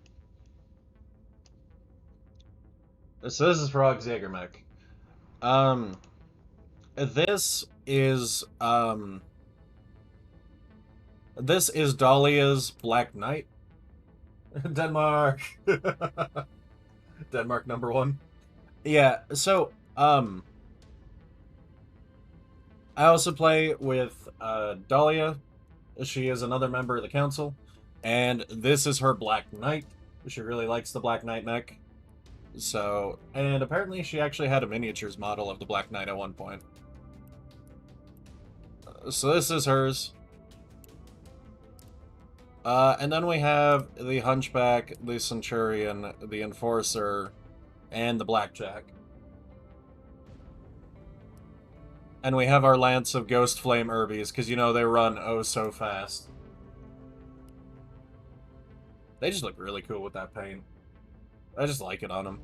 So this is Frog's Jaeger mech. This is Dahlia's Black Knight. Denmark. Denmark #1. Yeah, so, I also play with, Dahlia. She is another member of the council. And this is her Black Knight. She really likes the Black Knight mech. So, and apparently she actually had a miniatures model of the Black Knight at one point. So this is hers. And then we have the Hunchback, the Centurion, the Enforcer, and the Blackjack. And we have our Lance of Ghost Flame Urbies, because you know they run oh so fast. They just look really cool with that paint. I just like it on them.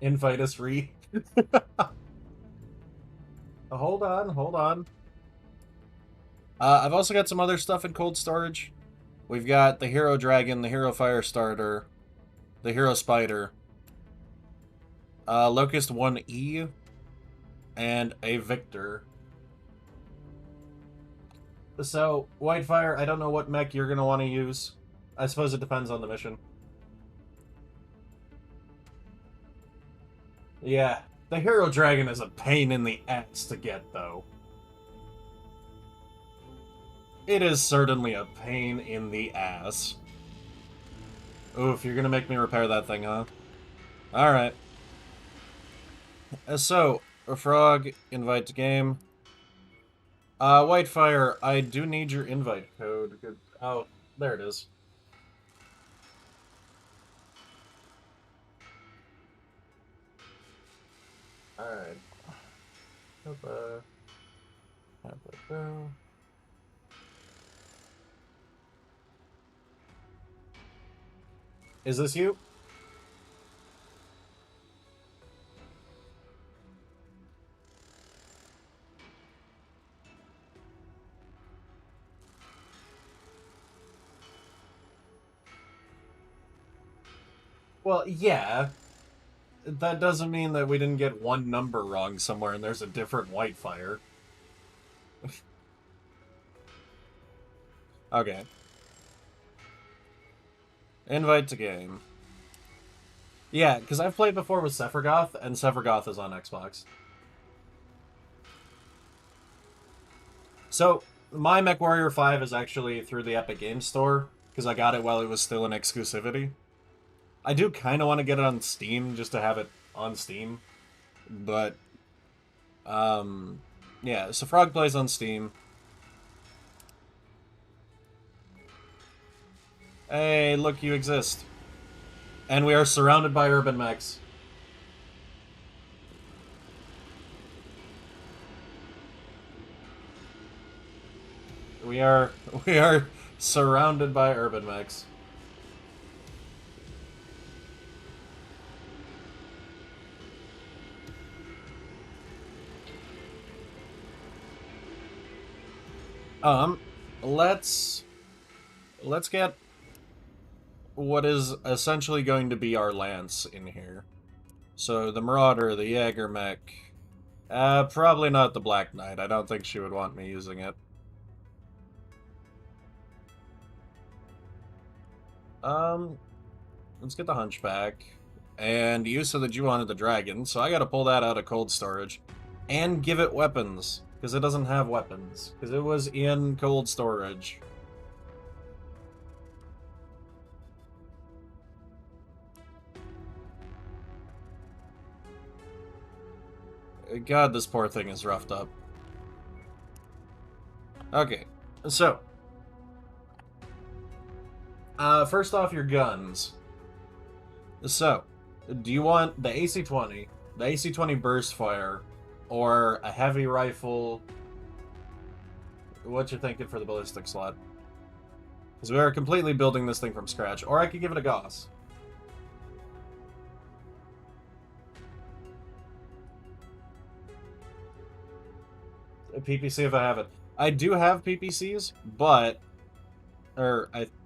Invite us, Re. Hold on, hold on. I've also got some other stuff in cold storage. We've got the Hero Dragon, the Hero Firestarter, the Hero Spider, Locust 1E, and a Victor. So, Whitefire, I don't know what mech you're going to want to use. I suppose it depends on the mission. Yeah, the Hero Dragon is a pain in the ass to get, though. It is certainly a pain in the ass. Oof, you're gonna make me repair that thing, huh? Alright. So, a Frog, invite to game. Whitefire, I do need your invite code. Good. Oh, there it is. Alright. Have that go. Is this you? Well, yeah. That doesn't mean that we didn't get one number wrong somewhere and there's a different Whitefire. Okay. Invite to game. Yeah, because I've played before with Sephiroth, and Sephiroth is on Xbox. So, my Mechwarrior 5 is actually through the Epic Games Store, because I got it while it was still in exclusivity. I do kind of want to get it on Steam, just to have it on Steam. But, yeah, so Frog plays on Steam. Hey, look, you exist. And we are surrounded by urban mechs. We are surrounded by urban mechs. Let's get what is essentially going to be our Lance in here. So, the Marauder, the Jaeger mech. Probably not the Black Knight. I don't think she would want me using it. Let's get the Hunchback. And you said that you wanted the Dragon, so I gotta pull that out of cold storage. And give it weapons, because it doesn't have weapons. Because it was in cold storage. God, this poor thing is roughed up. Okay, so. First off, your guns. So, do you want the AC-20, the AC-20 burst fire, or a heavy rifle? What you thinking for the ballistic slot? Because we are completely building this thing from scratch. Or I could give it a Gauss. A PPC if I have it. I do have PPCs, but...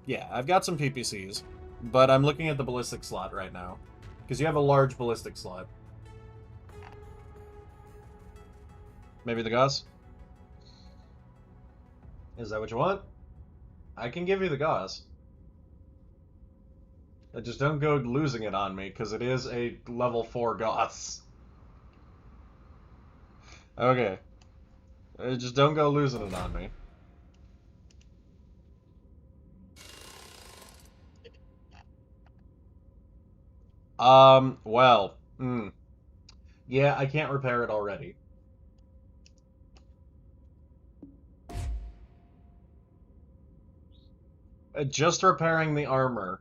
yeah, I've got some PPCs, but I'm looking at the ballistic slot right now. Because you have a large ballistic slot. Maybe the Gauss? Is that what you want? I can give you the Gauss. Just don't go losing it on me, because it is a level 4 Gauss. Okay. Just don't go losing it on me. Well, yeah, I can't repair it already. Just repairing the armor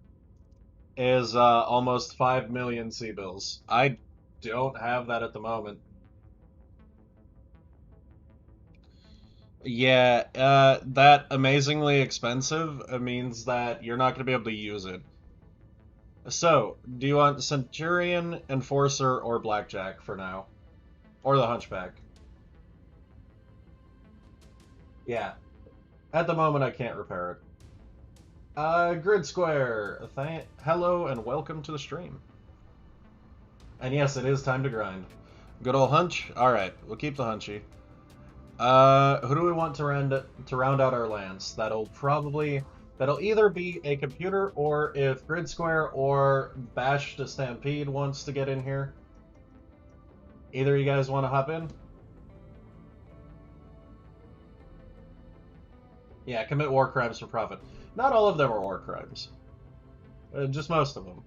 is, almost 5 million C-bills. I don't have that at the moment. Yeah, that amazingly expensive means that you're not going to be able to use it. So, do you want Centurion, Enforcer, or Blackjack for now? Or the Hunchback? Yeah. At the moment, I can't repair it. Grid Square, hello and welcome to the stream. And yes, it is time to grind. Good old Hunch? Alright, we'll keep the Hunchy. Who do we want to round out our lands? That'll either be a computer, or if Grid Square or Bash the Stampede wants to get in here. Either of you guys want to hop in? Yeah, commit war crimes for profit. Not all of them are war crimes. Just most of them.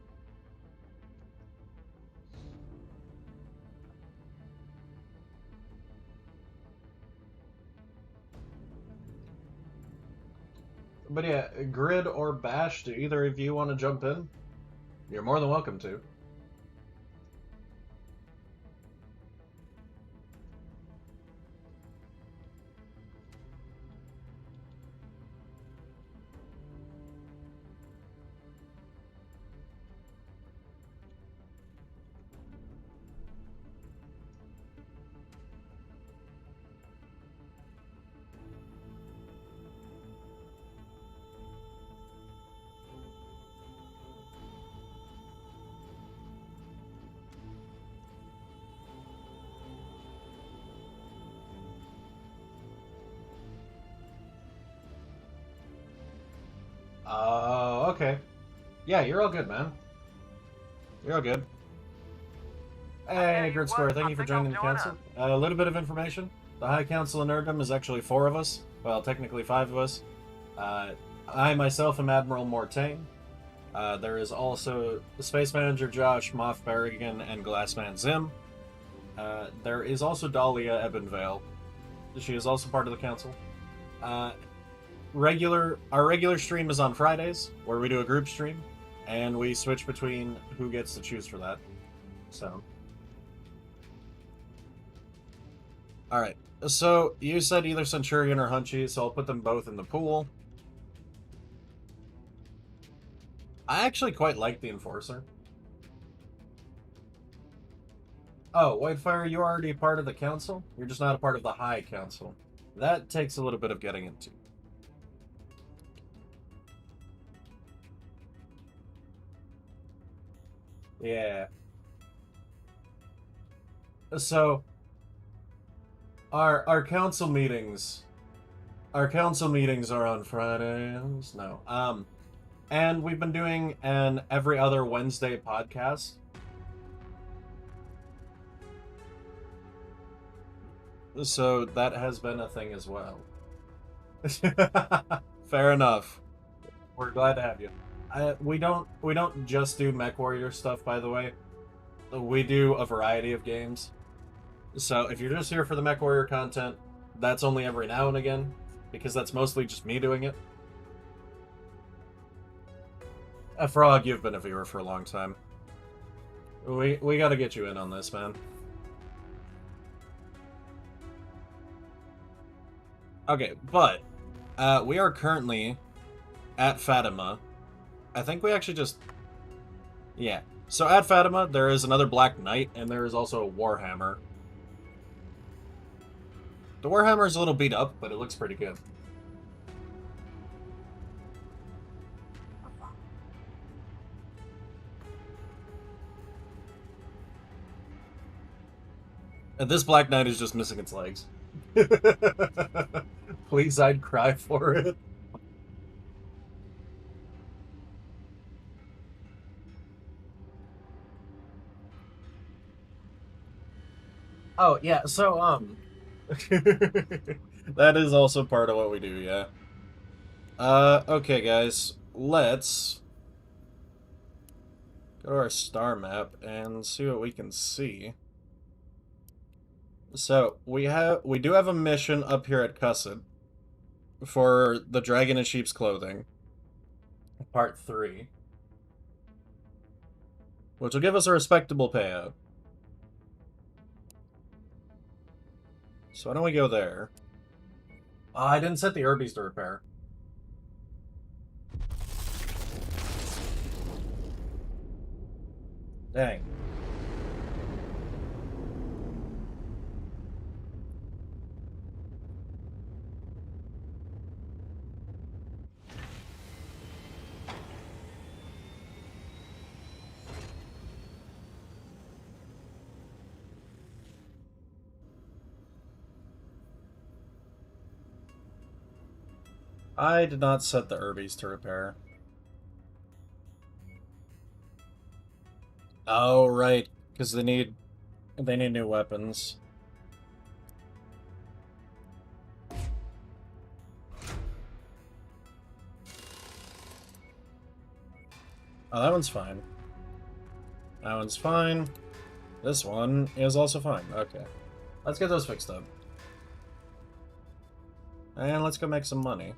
But yeah, Grid or Bash, do either of you want to jump in? You're more than welcome to. Oh, okay. Yeah, you're all good, man. You're all good. Hey, Grid Square, thank you for joining the council. A little bit of information. The High Council of Nerdom is actually 4 of us. Well, technically 5 of us. I myself am Admiral Mortain. There is also Space Manager Josh, Moff Berrigan, and Glassman Zim. There is also Dahlia Ebonvale. She is also part of the council. Our regular stream is on Fridays, where we do a group stream, and we switch between who gets to choose for that. So. Alright, so you said either Centurion or Hunchy, so I'll put them both in the pool. I actually quite like the Enforcer. Oh, Whitefire, you're already part of the council? You're just not a part of the High Council. That takes a little bit of getting into. Yeah. So, our council meetings are on Fridays. No. And we've been doing an every other Wednesday podcast. So that has been a thing as well. Fair enough. We're glad to have you. We don't just do Mechwarrior stuff, by the way. We do a variety of games. So if you're just here for the Mechwarrior content, that's only every now and again, because that's mostly just me doing it. Frog, you've been a viewer for a long time. We gotta get you in on this, man. Okay, but we are currently at Fatima. I think we actually just... Yeah. So at Fatima, there is another Black Knight, and there is also a Warhammer. The Warhammer is a little beat up, but it looks pretty good. And this Black Knight is just missing its legs. Please, I'd cry for it. Oh, yeah, so, that is also part of what we do, yeah. Okay, guys, let's go to our star map and see what we can see. So, we do have a mission up here at Cusset for the Dragon in Sheep's Clothing, Part 3, which will give us a respectable payout. So why don't we go there? I didn't set the Herbies to repair. Dang. I did not set the Herbies to repair. Oh, right. Because they need new weapons. Oh, that one's fine. That one's fine. This one is also fine. Okay. Let's get those fixed up. And let's go make some money.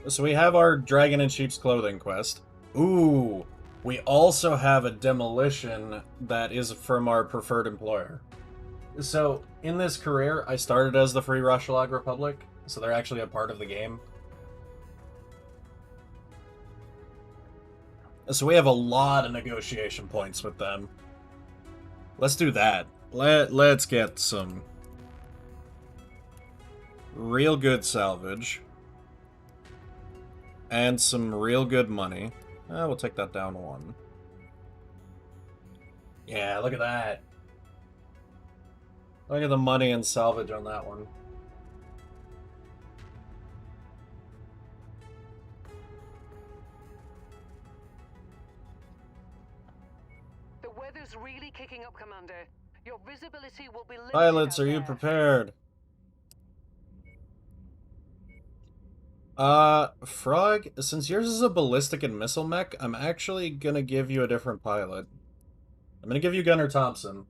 So we have our Dragon in Sheep's Clothing quest. Ooh! We also have a demolition that is from our preferred employer. So, in this career, I started as the Free Rushalag Republic, so they're actually a part of the game. So we have a lot of negotiation points with them. Let's do that. Let's get some real good salvage. And some real good money. We'll take that down one. Yeah, look at that. Look at the money and salvage on that one. The weather's really kicking up, Commander. Your visibility will be limited. Pilots, are you prepared? Frog, since yours is a ballistic and missile mech, I'm actually gonna give you a different pilot. I'm gonna give you Gunner Thompson.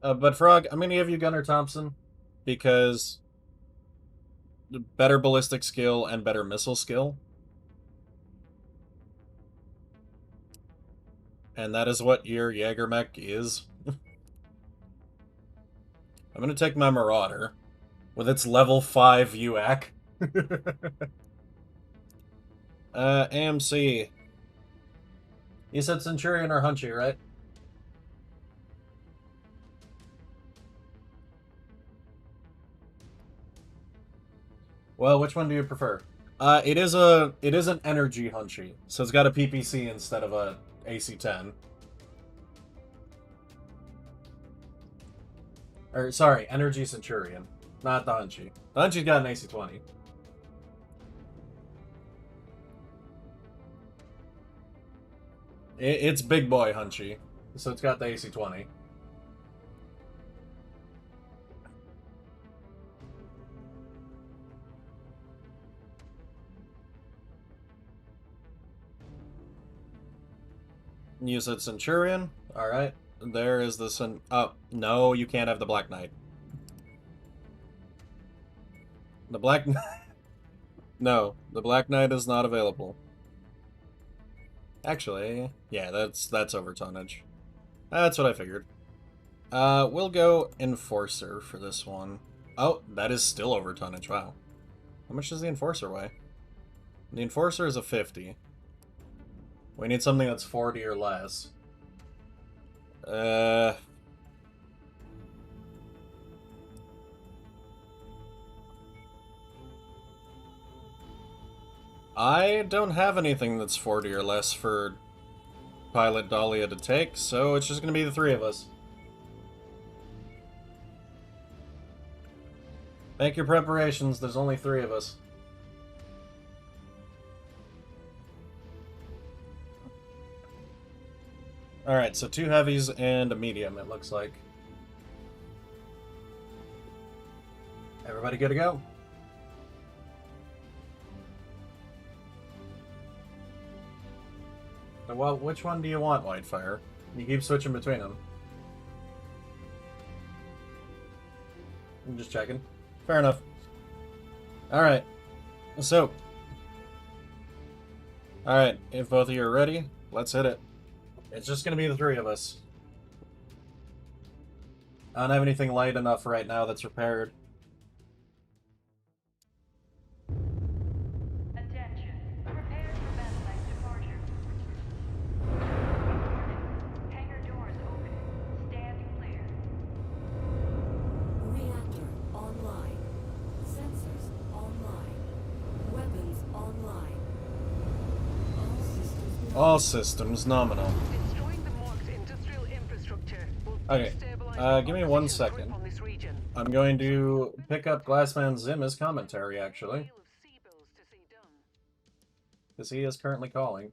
But Frog, I'm gonna give you Gunner Thompson because better ballistic skill and better missile skill. And that is what your Jaeger mech is. I'm gonna take my Marauder with its level 5 UAC. AMC. You said Centurion or Hunchy, right? Well, which one do you prefer? It is an energy Hunchy, so it's got a PPC instead of a AC-10. Or, sorry, Energy Centurion. Not the Hunchy. The Hunchy's got an AC-20. It's big boy Hunchy, so it's got the AC-20. You said Centurion? Alright. There is the oh, no, you can't have the Black Knight. The Black Knight... No, the Black Knight is not available. Actually, yeah, that's over tonnage. That's what I figured. We'll go Enforcer for this one. Oh, that is still over tonnage, wow. How much does the Enforcer weigh? The Enforcer is a 50. We need something that's 40 or less. I don't have anything that's 40 or less for Pilot Dahlia to take, so it's just gonna be the three of us. Make your preparations, there's only three of us. Alright, so 2 heavies and a medium, it looks like. Everybody good to go? Well, which one do you want, Whitefire? You keep switching between them. I'm just checking. Fair enough. Alright. So. Alright, if both of you are ready, let's hit it. It's just gonna be the three of us. I don't have anything light enough right now that's repaired. Attention. Prepare for battle departure. Hangar doors open. Stand clear. Reactor online. Sensors online. Weapons online. All systems nominal. Okay, give me 1 second. I'm going to pick up Glassman Zim's commentary, actually. Because he is currently calling.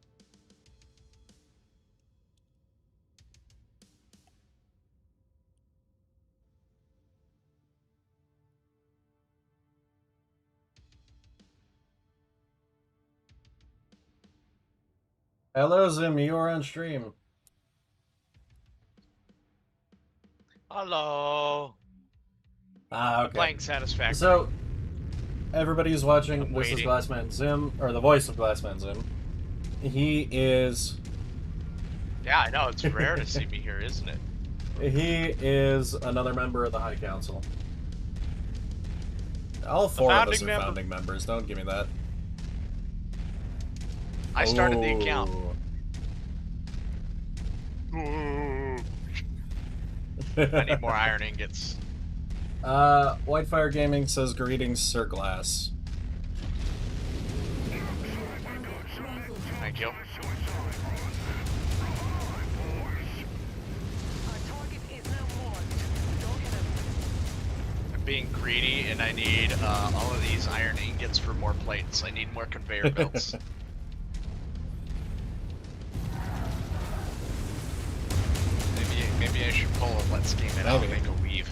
Hello, Zim, you are on stream. Hello. Ah, okay. Playing Satisfactory. So, everybody who's watching, I'm this is waiting. Glassman Zim, or the voice of Glassman Zim. He is... Yeah, I know, it's rare to see me here, isn't it? He is another member of the High Council. All 4 of us are founding members, don't give me that. I started the account. I need more iron ingots. Whitefire Gaming says, greetings, Sir Glass. Thank you. I'm being greedy and I need all of these iron ingots for more plates. I need more conveyor belts. Maybe I should pull a let's game it out and make a weave.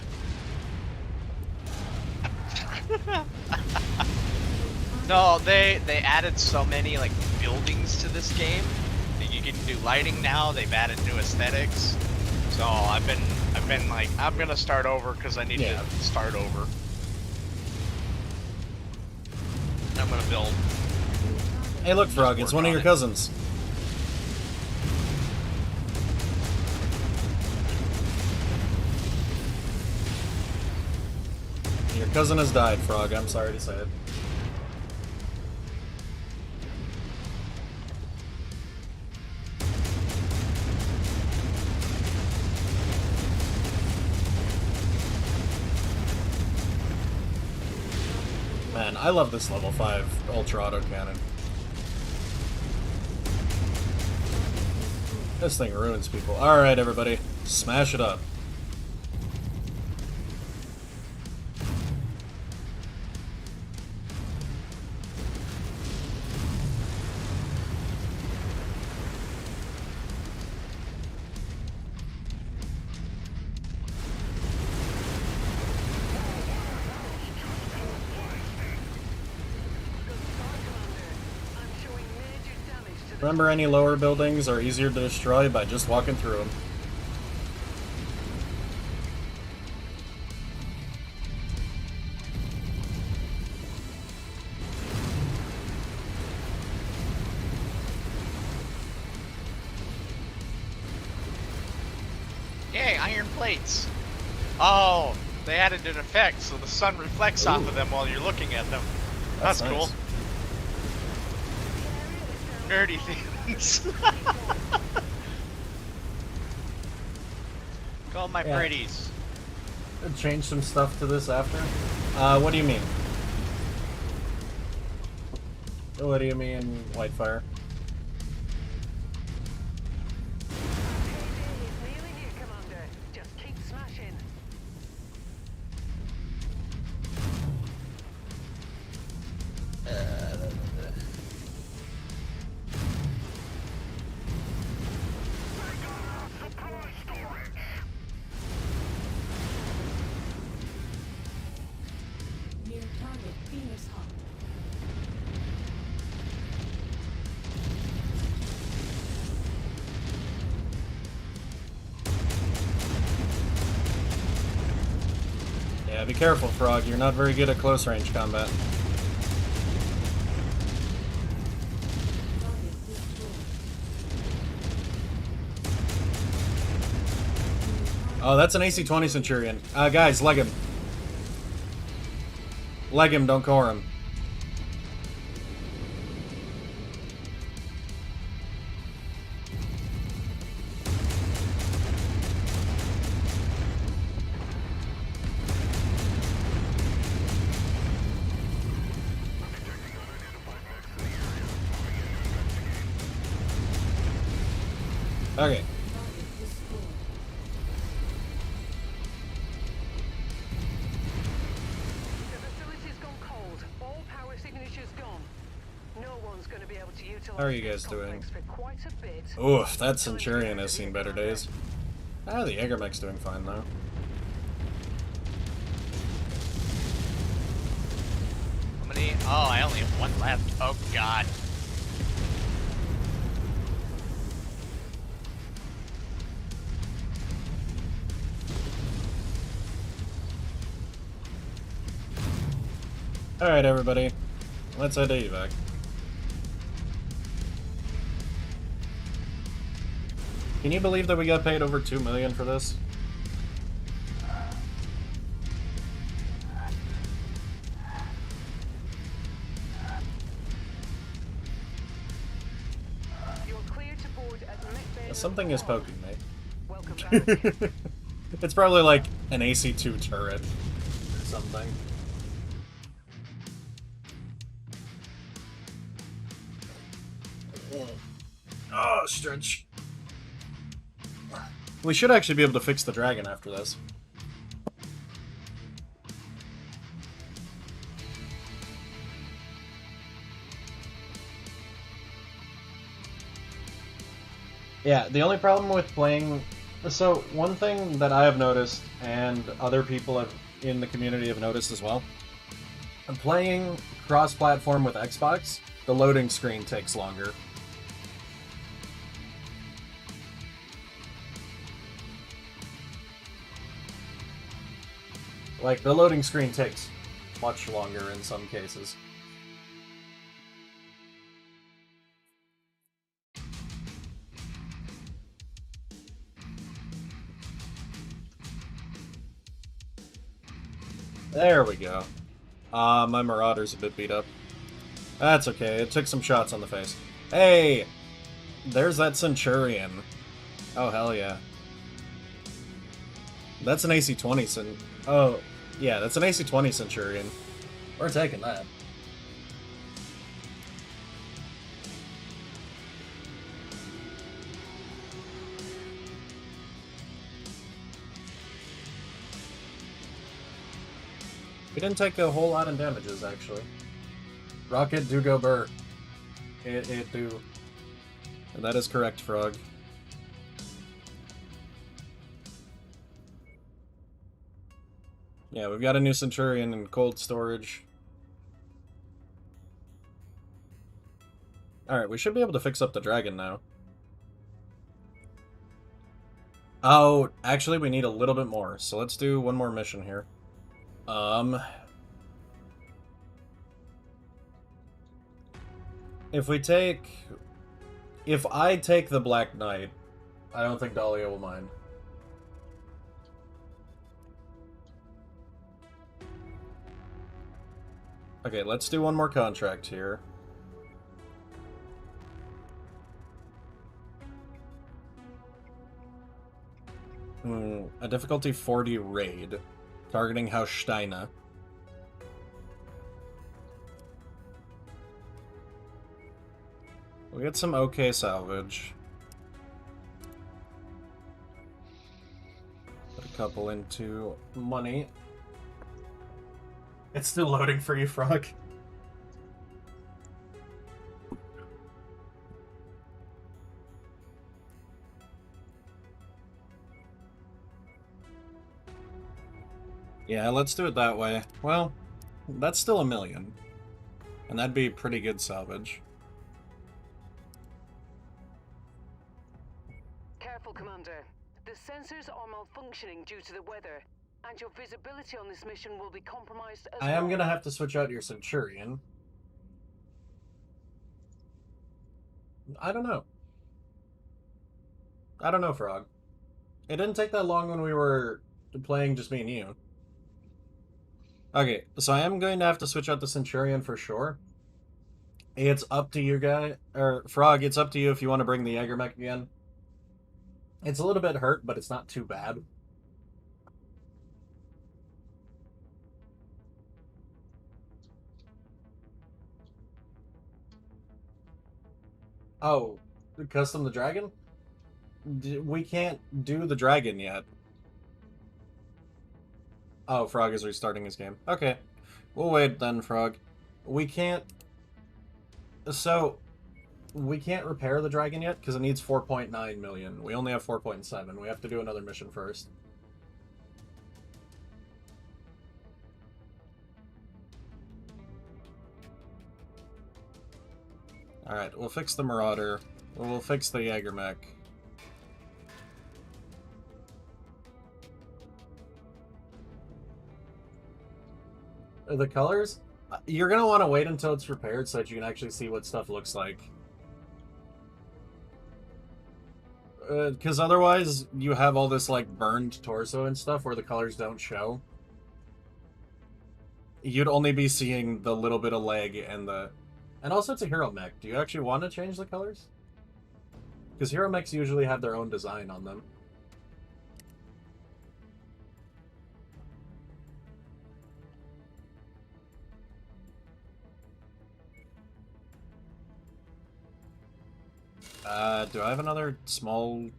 No, they added so many like buildings to this game. You can do lighting now. They've added new aesthetics. So I've been like, I'm gonna start over because I need to start over. I'm gonna build. Hey, look, Frog, it's one of your cousins. Your cousin has died, Frog. I'm sorry to say it. Man, I love this level 5 Ultra Auto Cannon. This thing ruins people. Alright, everybody. Smash it up. Remember, any lower buildings are easier to destroy by just walking through them. Yay, iron plates. Oh, they added an effect so the sun reflects off of them while you're looking at them. That's nice. cool. Nerdy things. Call my Yeah. pretties. Change some stuff to this after? What do you mean? What do you mean, Whitefire? Near target Phoenix Hawk. Yeah, be careful, Frog. You're not very good at close range combat. Oh, that's an AC-20 Centurion. Guys, leg him. Leg him, don't core him. Okay. How are you guys doing? Oof, that Centurion has seen better days. Ah, the Jägermech's doing fine, though. How many? Oh, I only have one left. Oh, God. Alright, everybody. Let's head to evac. Can you believe that we got paid over $2 million for this? Something is poking me. It's probably like an AC-2 turret or something. Oh, stretch. We should actually be able to fix the dragon after this. Yeah, the only problem with playing... So, one thing that I have noticed, and other people in the community have noticed as well, playing cross-platform with Xbox, the loading screen takes longer. Like, the loading screen takes much longer in some cases. There we go. My Marauder's a bit beat up. That's okay, it took some shots on the face. Hey! There's that Centurion. Oh, hell yeah. That's an AC-20 Oh, yeah, that's an AC-20 Centurion. We're taking that. We didn't take a whole lot in damages, actually. Rocket do go burr. It do. And that is correct, Frog. Yeah, we've got a new Centurion in cold storage. Alright, we should be able to fix up the dragon now. Oh, actually we need a little bit more, so let's do one more mission here. If I take the Black Knight, I don't think Dahlia will mind. Okay, let's do one more contract here. A difficulty 40 raid, targeting House Steiner. We get some okay salvage. Put a couple into money. It's still loading for you, Frog. Yeah, let's do it that way. Well, that's still $1 million. And that'd be pretty good salvage. Careful, Commander. The sensors are malfunctioning due to the weather, and your visibility on this mission will be compromised as I am gonna have to switch out your Centurion. I don't know. I don't know, Frog. It didn't take that long when we were playing just me and you. Okay, so I am going to have to switch out the Centurion for sure. It's up to you, Frog, it's up to you if you want to bring the Jägermech again. It's a little bit hurt, but it's not too bad. Oh, custom the dragon? We can't do the dragon yet. Oh, Frog is restarting his game. Okay. We'll wait then, Frog. We can't... So, we can't repair the dragon yet, because it needs 4.9 million. We only have 4.7. We have to do another mission first. Alright, we'll fix the Marauder. We'll fix the Jägermech. The colors? You're gonna want to wait until it's repaired so that you can actually see what stuff looks like. Because otherwise, you have all this, like, burned torso and stuff where the colors don't show. You'd only be seeing the little bit of leg and the... And also, it's a hero mech. Do you actually want to change the colors? Because hero mechs usually have their own design on them. Do I have another small...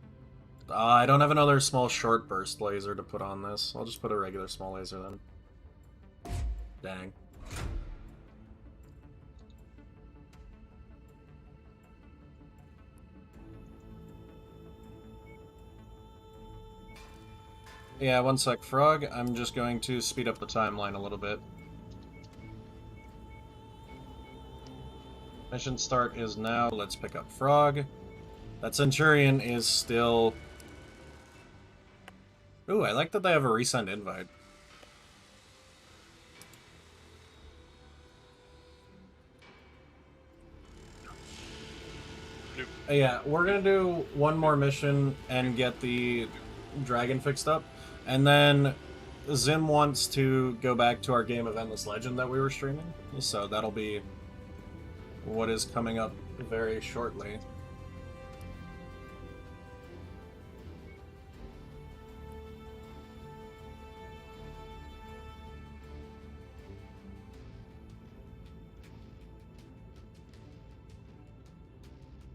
I don't have another small short burst laser to put on this. I'll just put a regular small laser then. Dang. Yeah, one sec, Frog. I'm just going to speed up the timeline a little bit. Mission start is now. Let's pick up Frog. That Centurion is still... Ooh, I like that they have a resend invite. Yeah, we're gonna do one more mission and get the dragon fixed up. And then Zim wants to go back to our game of Endless Legend that we were streaming. So that'll be what is coming up very shortly.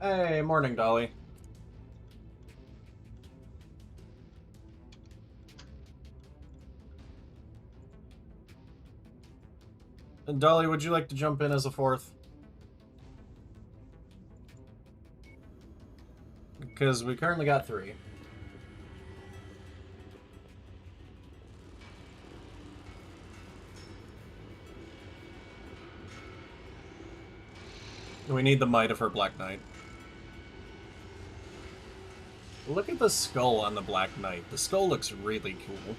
Hey, morning, Dolly. And Dolly, would you like to jump in as a fourth? Because we currently got 3. We need the might of her Black Knight. Look at the skull on the Black Knight. The skull looks really cool.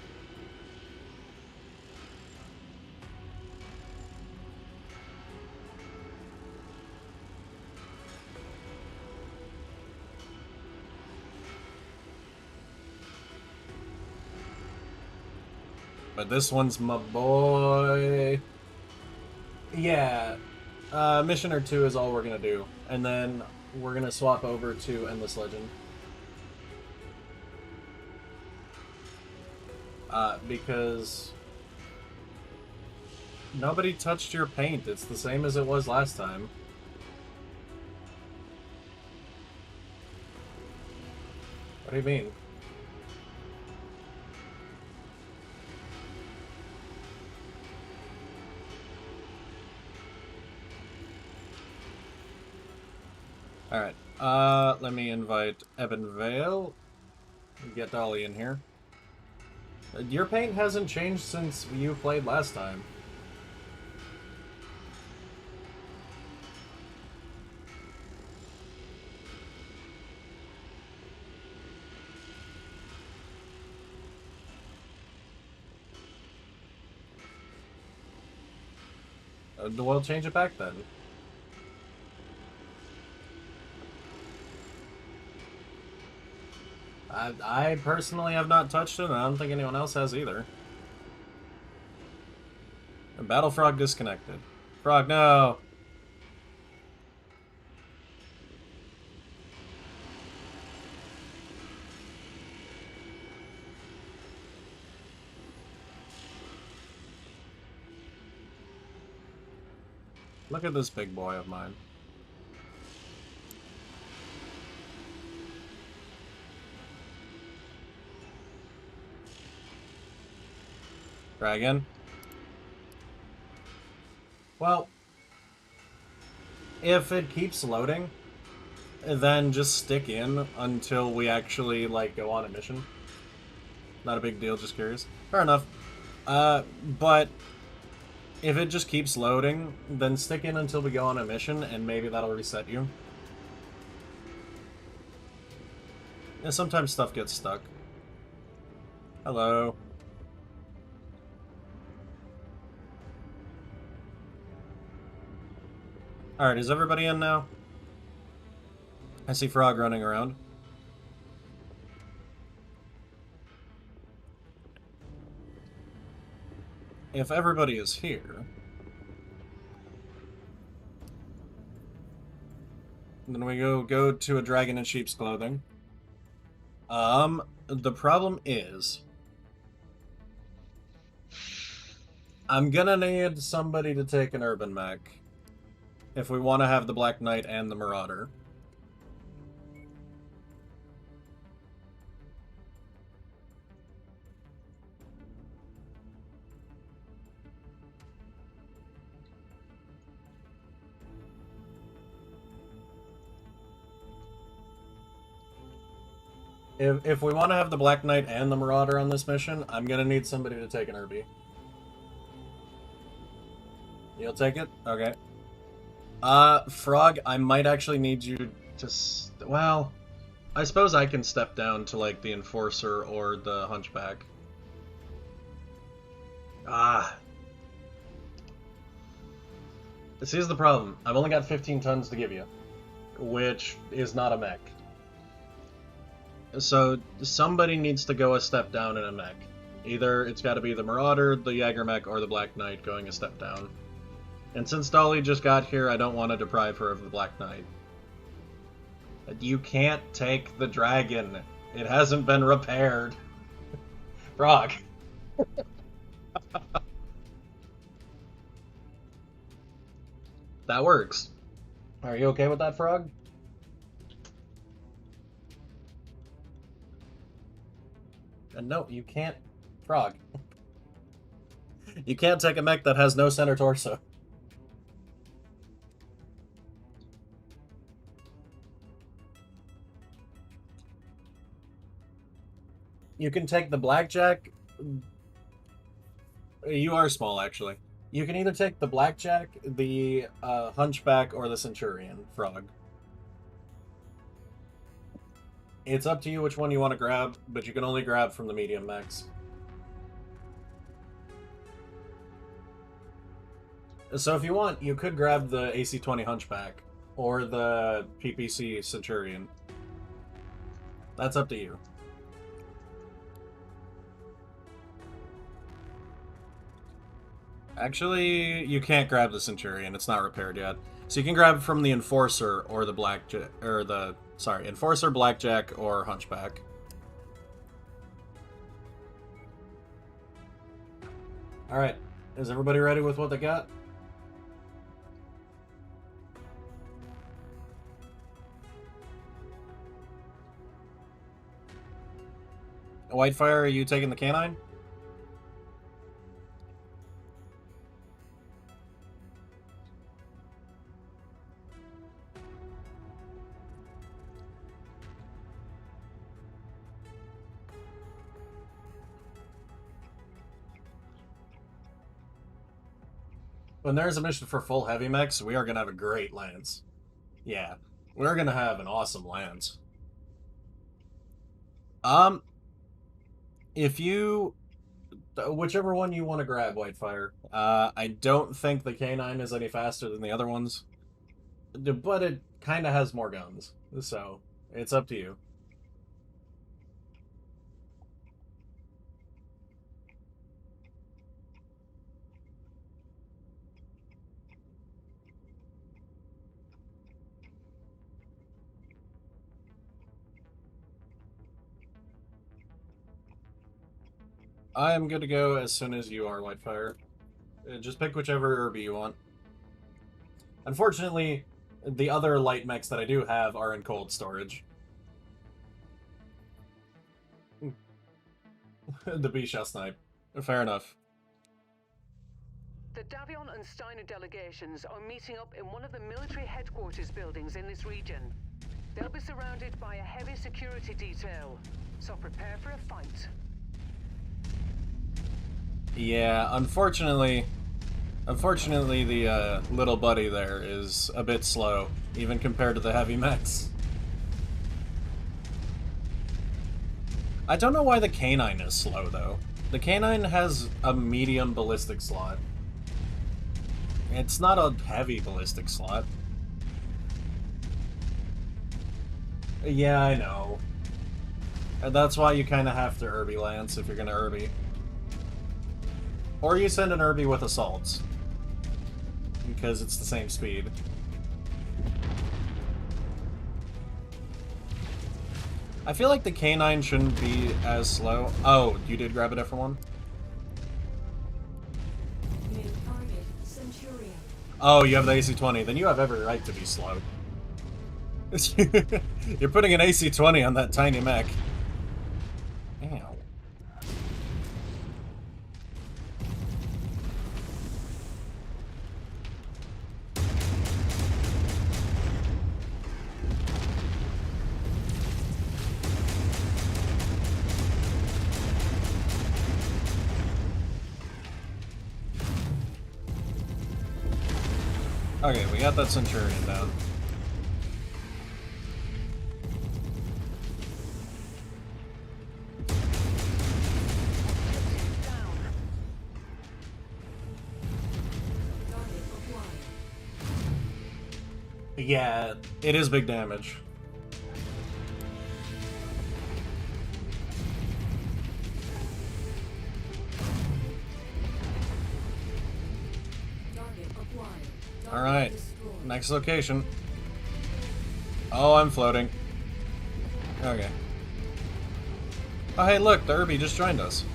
But this one's my boy. Yeah. Mission or two is all we're gonna do. And then we're gonna swap over to Endless Legend. Because nobody touched your paint. It's the same as it was last time. What do you mean? Alright, let me invite Evan Vale. Get Dolly in here. Your paint hasn't changed since you played last time. We'll change it back then. I personally have not touched it, and I don't think anyone else has either. Battle Frog disconnected. Frog, no! Look at this big boy of mine. Dragon. Well, if it keeps loading, then just stick in until we actually, like, go on a mission. Not a big deal, just curious. Fair enough. But if it just keeps loading, then stick in until we go on a mission, and maybe that'll reset you. Yeah, sometimes stuff gets stuck. Hello. Alright, is everybody in now? I see Frog running around. If everybody is here, then we go to a dragon in sheep's clothing. The problem is, I'm gonna need somebody to take an urban mech if we want to have the Black Knight and the Marauder. If we want to have the Black Knight and the Marauder on this mission, I'm gonna need somebody to take an Irby. You'll take it? Okay. Frog, I might actually need you to... well, I suppose I can step down to, like, the Enforcer or the Hunchback. See, here's the problem. I've only got 15 tons to give you, which is not a mech. So, somebody needs to go a step down in a mech. Either it's got to be the Marauder, the Jaeger mech, or the Black Knight going a step down. And since Dolly just got here, I don't want to deprive her of the Black Knight. You can't take the dragon. It hasn't been repaired. Frog. That works. Are you okay with that, Frog? No, you can't. Frog. You can't take a mech that has no center torso. You can take the Blackjack. You are small, actually. You can either take the Blackjack, the Hunchback, or the Centurion frog. It's up to you which one you want to grab, but you can only grab from the medium mechs. So if you want, you could grab the AC-20 Hunchback or the PPC Centurion. That's up to you. Actually, you can't grab the Centurion. It's not repaired yet. So you can grab from the Enforcer or the Blackjack, or the, sorry, Enforcer, Blackjack, or Hunchback. Alright, is everybody ready with what they got? Whitefire, are you taking the canine? When there's a mission for full heavy mechs, we are going to have a great lance. Yeah, we're going to have an awesome lance. If you... Whichever one you want to grab, Whitefire. I don't think the K9 is any faster than the other ones. But it kind of has more guns. So, it's up to you. I am good to go as soon as you are, Whitefire. Just pick whichever Irby you want. Unfortunately, the other light mechs that I do have are in cold storage. The bee shall snipe. Fair enough. The Davion and Steiner delegations are meeting up in one of the military headquarters buildings in this region. They'll be surrounded by a heavy security detail, so prepare for a fight. Yeah, unfortunately the little buddy there is a bit slow, even compared to the heavy mechs. I don't know why the K9 is slow, though. The K9 has a medium ballistic slot. It's not a heavy ballistic slot. Yeah, I know. And that's why you kind of have to Irby Lance if you're going to Irby. Or you send an Irby with assaults. Because it's the same speed. I feel like the K9 shouldn't be as slow. Oh, you did grab a different one? Oh, you have the AC-20. Then you have every right to be slow. You're putting an AC-20 on that tiny mech. Ew. Okay, we got that Centurion down. Yeah, it is big damage. Alright, next location. Oh, I'm floating. Okay. Oh, hey, look, the Irby just joined us.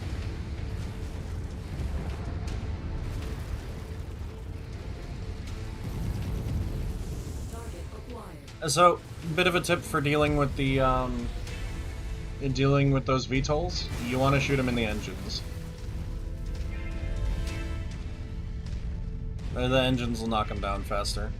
So, bit of a tip for dealing with the, dealing with those VTOLs, you want to shoot them in the engines. The engines will knock them down faster.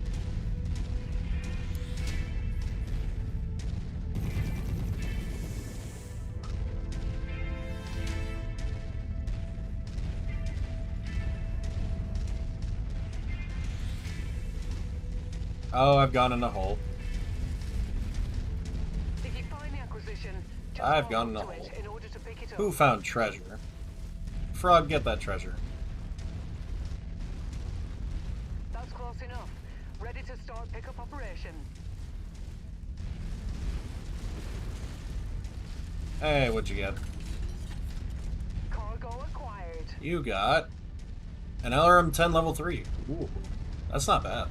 Oh, I've gone in a hole. If you find the acquisition, just I've walk gone in a up to hole. it in order to pick it up. Who found treasure? Frog, get that treasure. That's close enough. Ready to start pickup operation. Hey, what'd you get? Cargo acquired. You got an LRM 10 level 3. Ooh, that's not bad.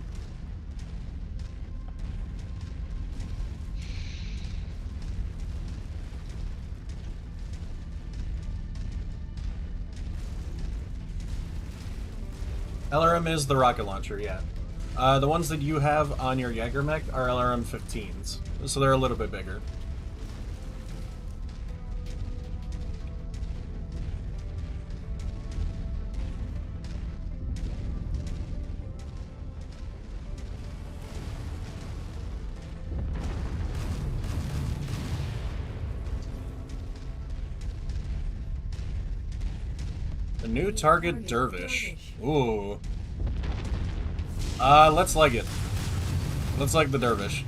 LRM is the rocket launcher, yeah. The ones that you have on your Jaeger mech are LRM 15s, so they're a little bit bigger. The new target, Dervish. Ooh. Let's like it. Let's like the Dervish.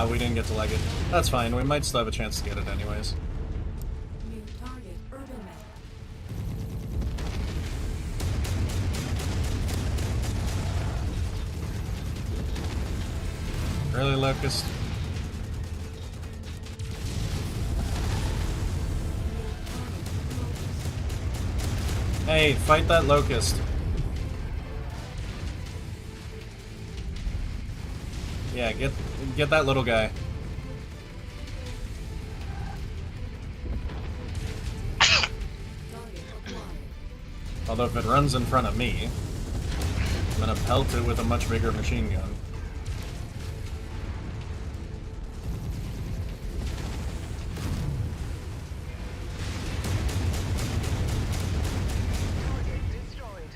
We didn't get to like it. That's fine, we might still have a chance to get it anyways. New target, urban mech. Early Locust. Hey, fight that Locust. Yeah, get that little guy. Although if it runs in front of me, I'm gonna pelt it with a much bigger machine gun. Target destroyed.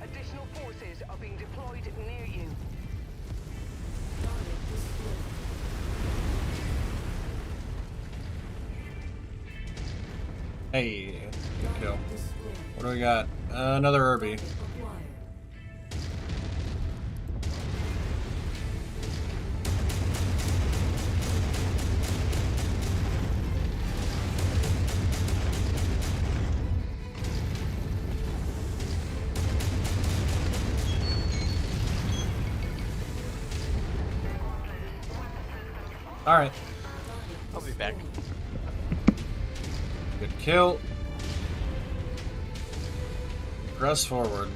Additional forces are being deployed near you. Hey, good kill. What do we got? Another Irby. Alright. I'll be back. Good kill. Press forward.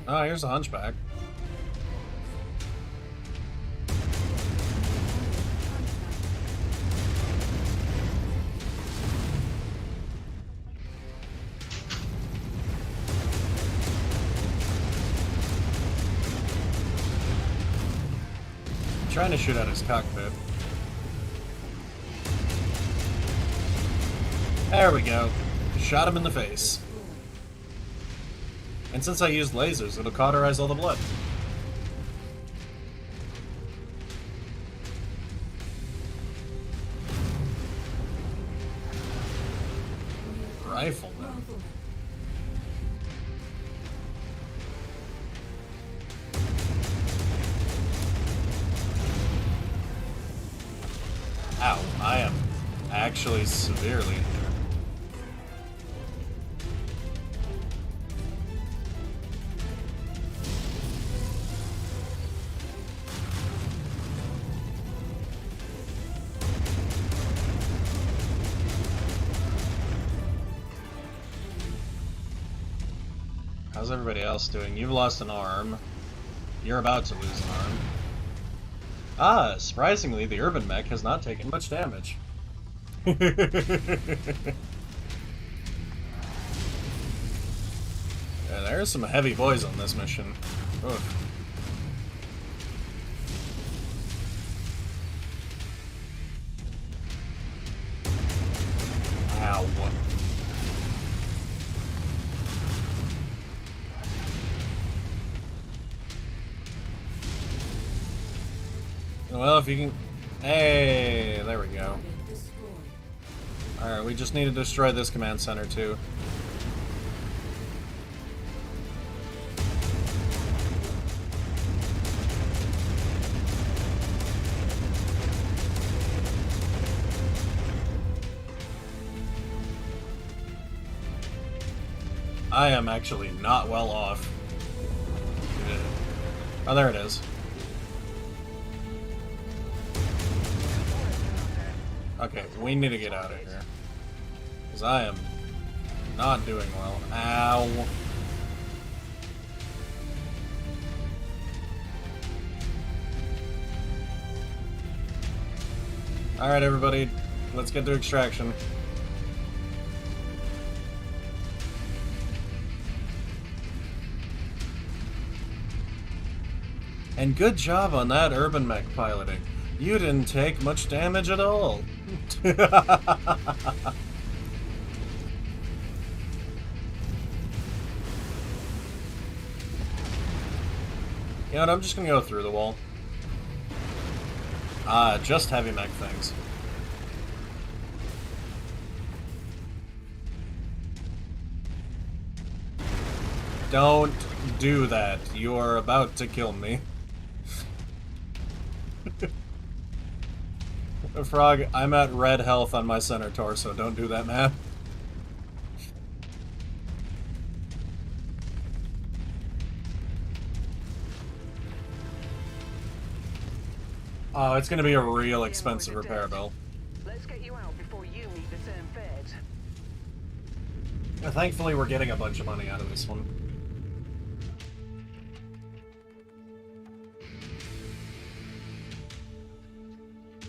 Oh, here's a hunchback. Trying to shoot at his cockpit. There we go. Shot him in the face. And since I used lasers, it'll cauterize all the blood. Rifleman. Ow, I am actually severely injured. How's everybody else doing? You've lost an arm. You're about to lose an arm. Ah, surprisingly, the urban mech has not taken much damage. Yeah, there are some heavy boys on this mission. Oof. Ow. Well, if you can... Hey, there we go. Alright, we just need to destroy this command center, too. I am actually not well off. Oh, there it is. Okay, we need to get out of here. Because I am not doing well. Ow. Alright, everybody. Let's get to extraction. And good job on that urban mech piloting. You didn't take much damage at all. You know what, I'm just gonna go through the wall. Just heavy mech things. Don't do that. You are about to kill me. Frog, I'm at red health on my center torso. Don't do that, man. Oh, it's gonna be a real expensive repair bill. Let's get you out before you meet the same fate. Thankfully, we're getting a bunch of money out of this one.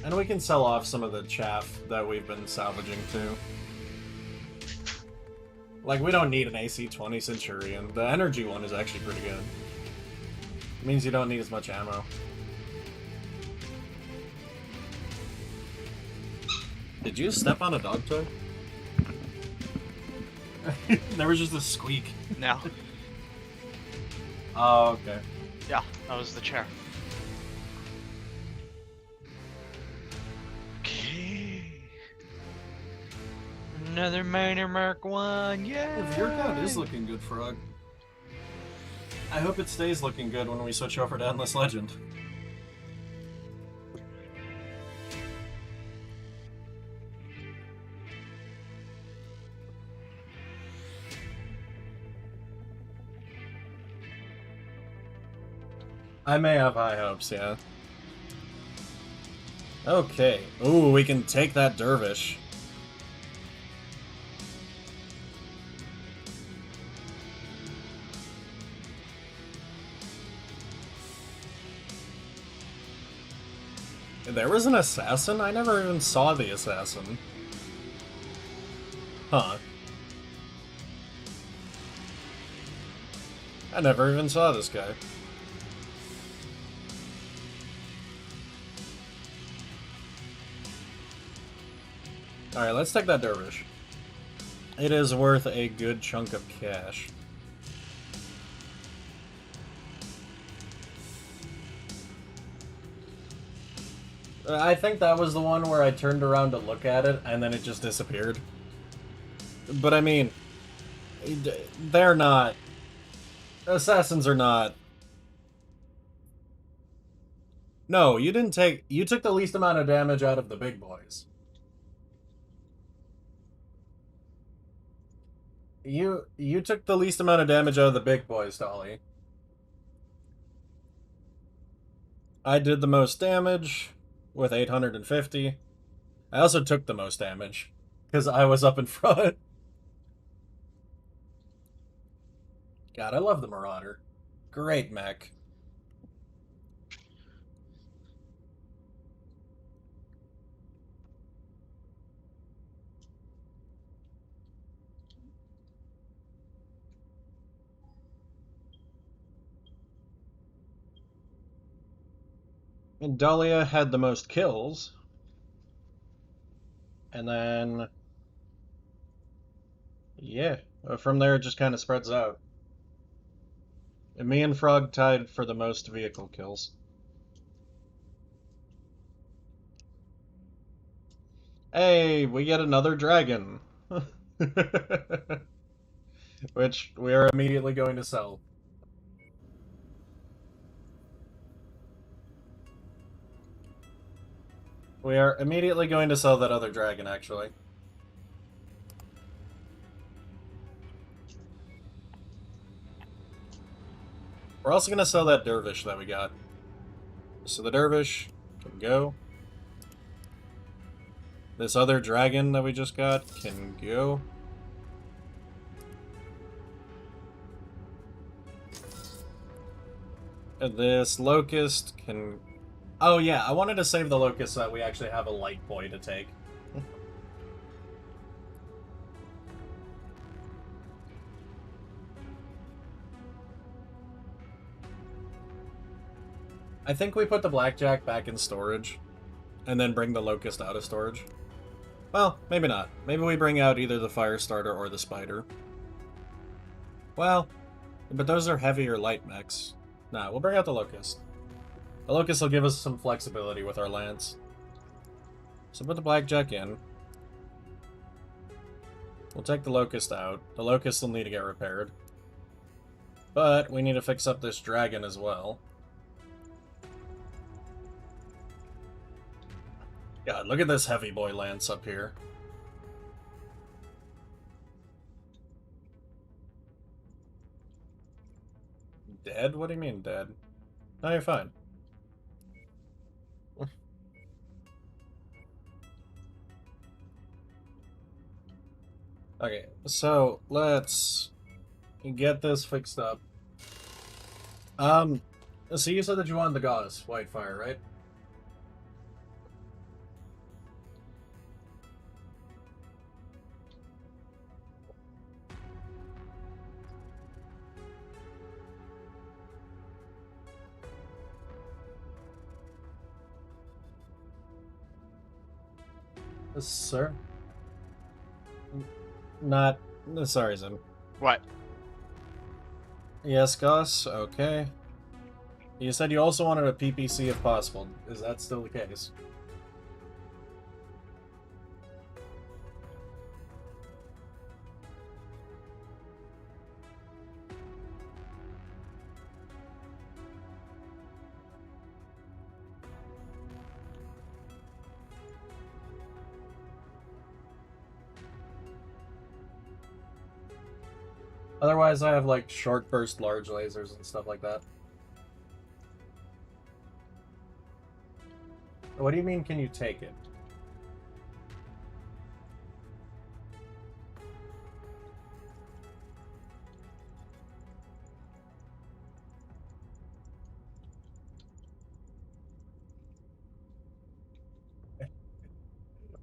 And we can sell off some of the chaff that we've been salvaging, too. Like, we don't need an AC-20 Centurion. The energy one is actually pretty good. It means you don't need as much ammo. Did you step on a dog toy? There was just a squeak. No. Oh, okay. Yeah, that was the chair. Another Miner Mark 1, yeah! The Veer count is looking good, Frog. I hope it stays looking good when we switch over to Endless Legend. I may have high hopes, yeah. Okay. Ooh, we can take that dervish. There was an assassin? I never even saw the assassin. Huh. I never even saw this guy. Alright, let's take that dervish. It is worth a good chunk of cash. I think that was the one where I turned around to look at it, and then it just disappeared. But I mean, they're not... Assassins are not... No, you didn't take... You took the least amount of damage out of the big boys. You took the least amount of damage out of the big boys, Dolly. I did the most damage with 850. I also took the most damage because I was up in front. God, I love the Marauder. Great mech. And Dahlia had the most kills. And then Yeah, from there it just kind of spreads out. And me and Frog tied for the most vehicle kills. Hey, we get another dragon! Which we are immediately going to sell. We are immediately going to sell that other dragon, actually. We're also going to sell that dervish that we got. So the dervish can go. This other dragon that we just got can go. And this locust can... Oh yeah, I wanted to save the locust so that we actually have a light boy to take. I think we put the blackjack back in storage, and then bring the locust out of storage. Well, maybe not. Maybe we bring out either the fire starter or the spider. Well, but those are heavy or light mechs. Nah, we'll bring out the locust. The locust will give us some flexibility with our lance. So put the blackjack in. We'll take the locust out. The locust will need to get repaired. But we need to fix up this dragon as well. God, look at this heavy boy lance up here. Dead? What do you mean dead? No, you're fine. Okay, so let's get this fixed up. So you said that you wanted the gauze Whitefire, right? Sir? Not... Sorry, Zim. What? Yes, Gus? Okay. You said you also wanted a PPC if possible. Is that still the case? Otherwise, I have, like, short burst large lasers and stuff like that. What do you mean, can you take it?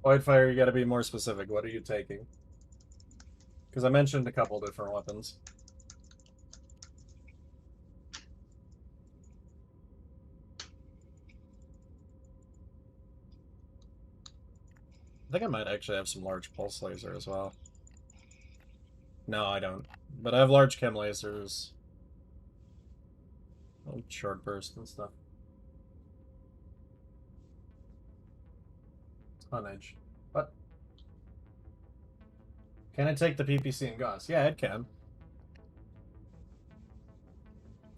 Whitefire, you gotta be more specific. What are you taking? Because I mentioned a couple different weapons. I think I might actually have some large pulse laser as well. No, I don't. But I have large chem lasers. Oh, short burst and stuff. Tonnage. What? Can it take the PPC and Gauss? Yeah, it can.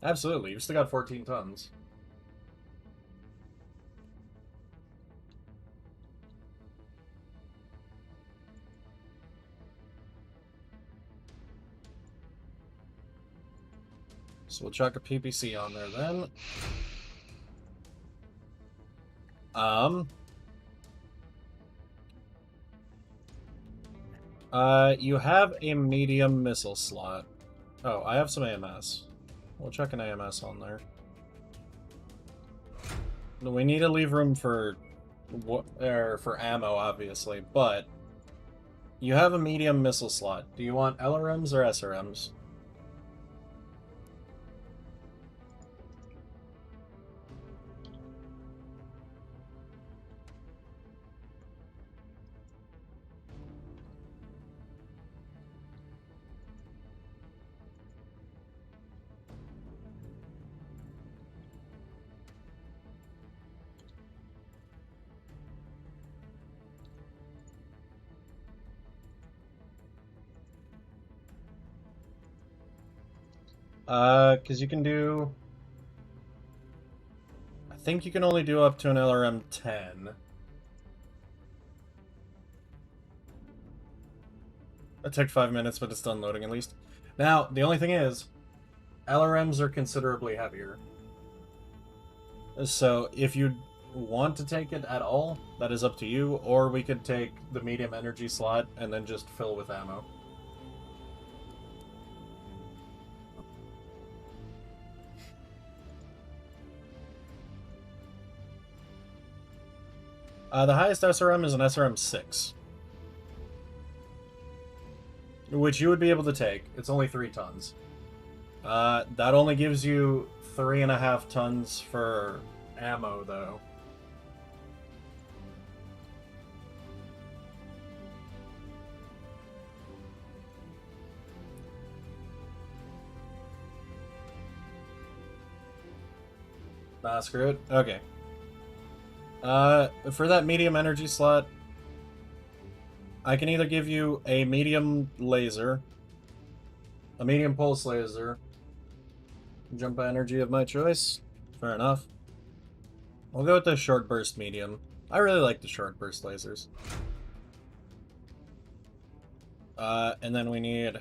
Absolutely. You've still got 14 tons. So we'll chuck a PPC on there then. You have a medium missile slot. Oh, I have some AMS. We'll chuck an AMS on there. We need to leave room for ammo, obviously, but you have a medium missile slot. Do you want LRMs or SRMs? Because you can do... I think you can only do up to an LRM 10. It took 5 minutes, but it's done loading at least. Now, the only thing is, LRMs are considerably heavier. So, if you want to take it at all, that is up to you, or we could take the medium energy slot and then just fill with ammo. The highest SRM is an SRM 6. Which you would be able to take. It's only 3 tons. That only gives you 3.5 tons for ammo, though. Nah, screw it. Okay. For that medium energy slot, I can either give you a medium laser, a medium pulse laser, jump energy of my choice. Fair enough. We'll go with the short burst medium. I really like the short burst lasers. And then we need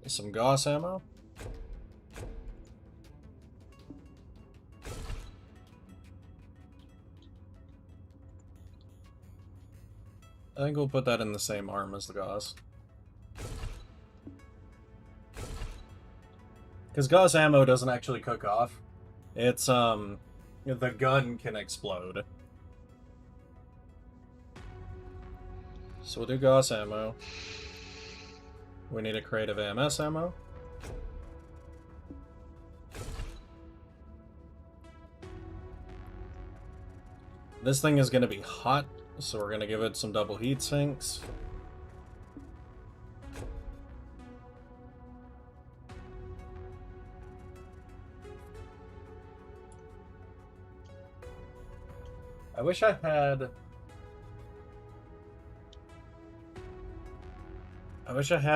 some Gauss ammo. I think we'll put that in the same arm as the Gauss. Because Gauss ammo doesn't actually cook off. It's, the gun can explode. So we'll do Gauss ammo. We need a crate of AMS ammo. This thing is going to be hot, so we're going to give it some double heat sinks. I wish I had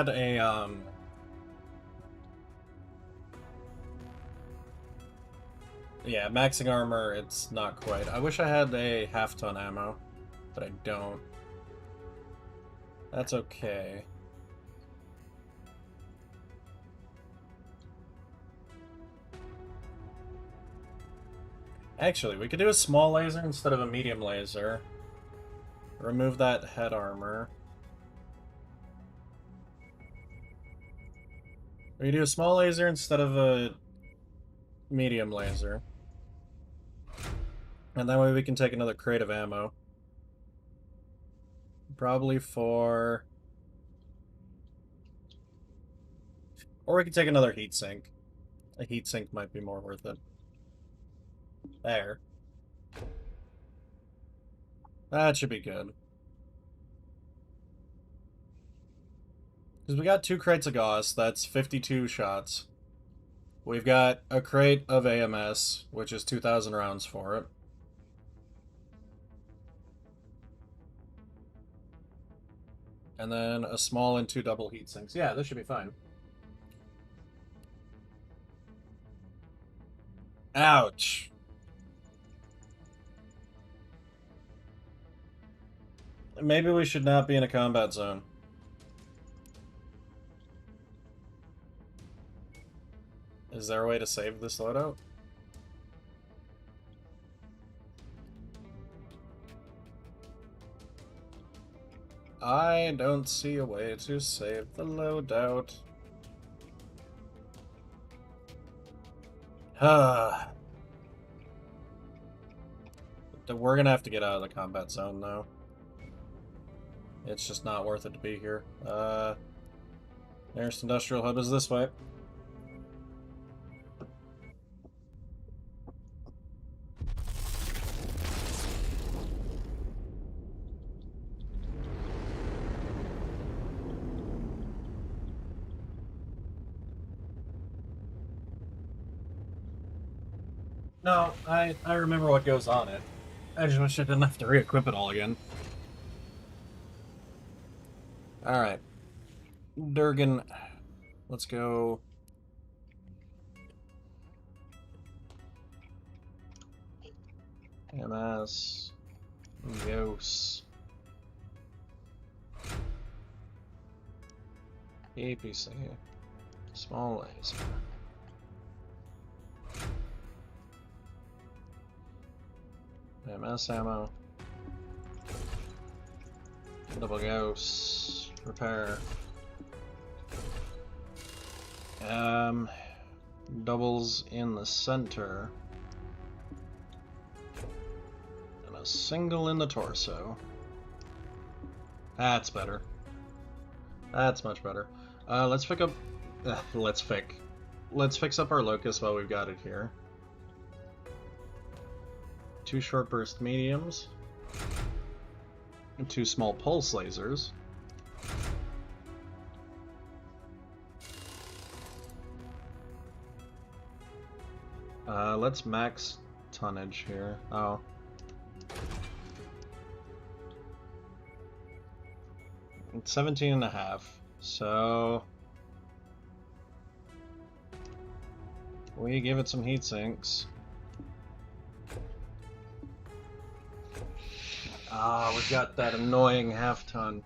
a, yeah, maxing armor, it's not quite. I wish I had a half-ton ammo, but I don't. That's okay. Actually, we could do a small laser instead of a medium laser. Remove that head armor. We could do a small laser instead of a medium laser. And that way we can take another crate of ammo. Probably for... Or we could take another heatsink. A heatsink might be more worth it. There. That should be good. Because we got 2 crates of Gauss, that's 52 shots. We've got a crate of AMS, which is 2,000 rounds for it. And then a small and 2 double heat sinks. Yeah, this should be fine. Ouch. Maybe we should not be in a combat zone. Is there a way to save this loadout? I don't see a way to save the loadout. We're gonna have to get out of the combat zone, though. It's just not worth it to be here. Nearest industrial hub is this way. No, I remember what goes on it. I just wish I didn't have to re-equip it all again. Alright. Durgan. Let's go MS. Yos. APC. Small laser. MS ammo. Double Ghost. Repair. Doubles in the center. And a single in the torso. That's better. That's much better. Let's pick up... let's fix up our locust while we've got it here. 2 short burst mediums. And 2 small pulse lasers. Let's max tonnage here. Oh. It's 17.5, so we give it some heat sinks. Ah, we've got that annoying half-ton.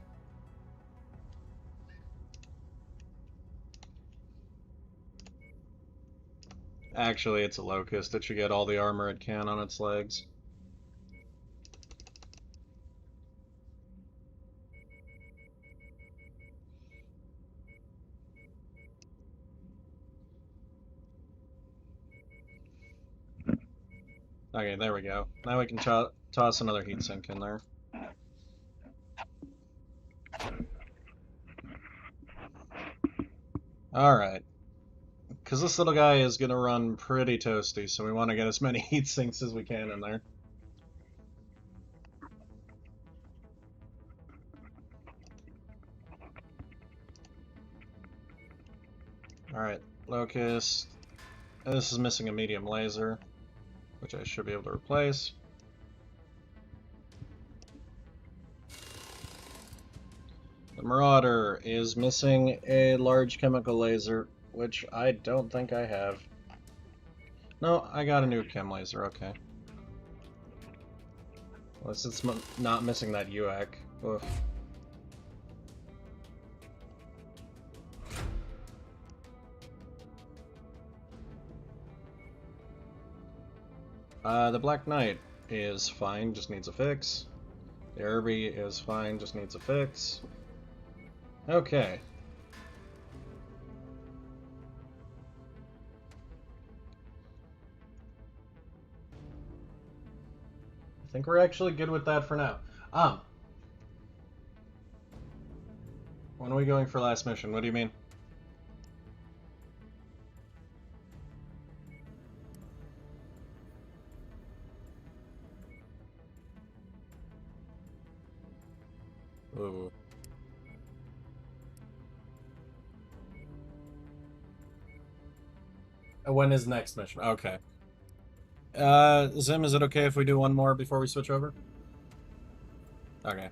Actually, it's a locust. It should get all the armor it can on its legs. Okay, there we go. Now we can toss another heatsink in there. Alright. Because this little guy is going to run pretty toasty, so we want to get as many heatsinks as we can in there. Alright, Locust. This is missing a medium laser, which I should be able to replace. The Marauder is missing a large chemical laser, which I don't think I have. No, I got a new chem laser, okay. Unless it's not missing that UAC. Oof. The Black Knight is fine, just needs a fix. The Irby is fine, just needs a fix. Okay. I think we're actually good with that for now. When are we going for last mission? What do you mean? Ooh. When is next mission? Okay. Zim, is it okay if we do one more before we switch over? Okay.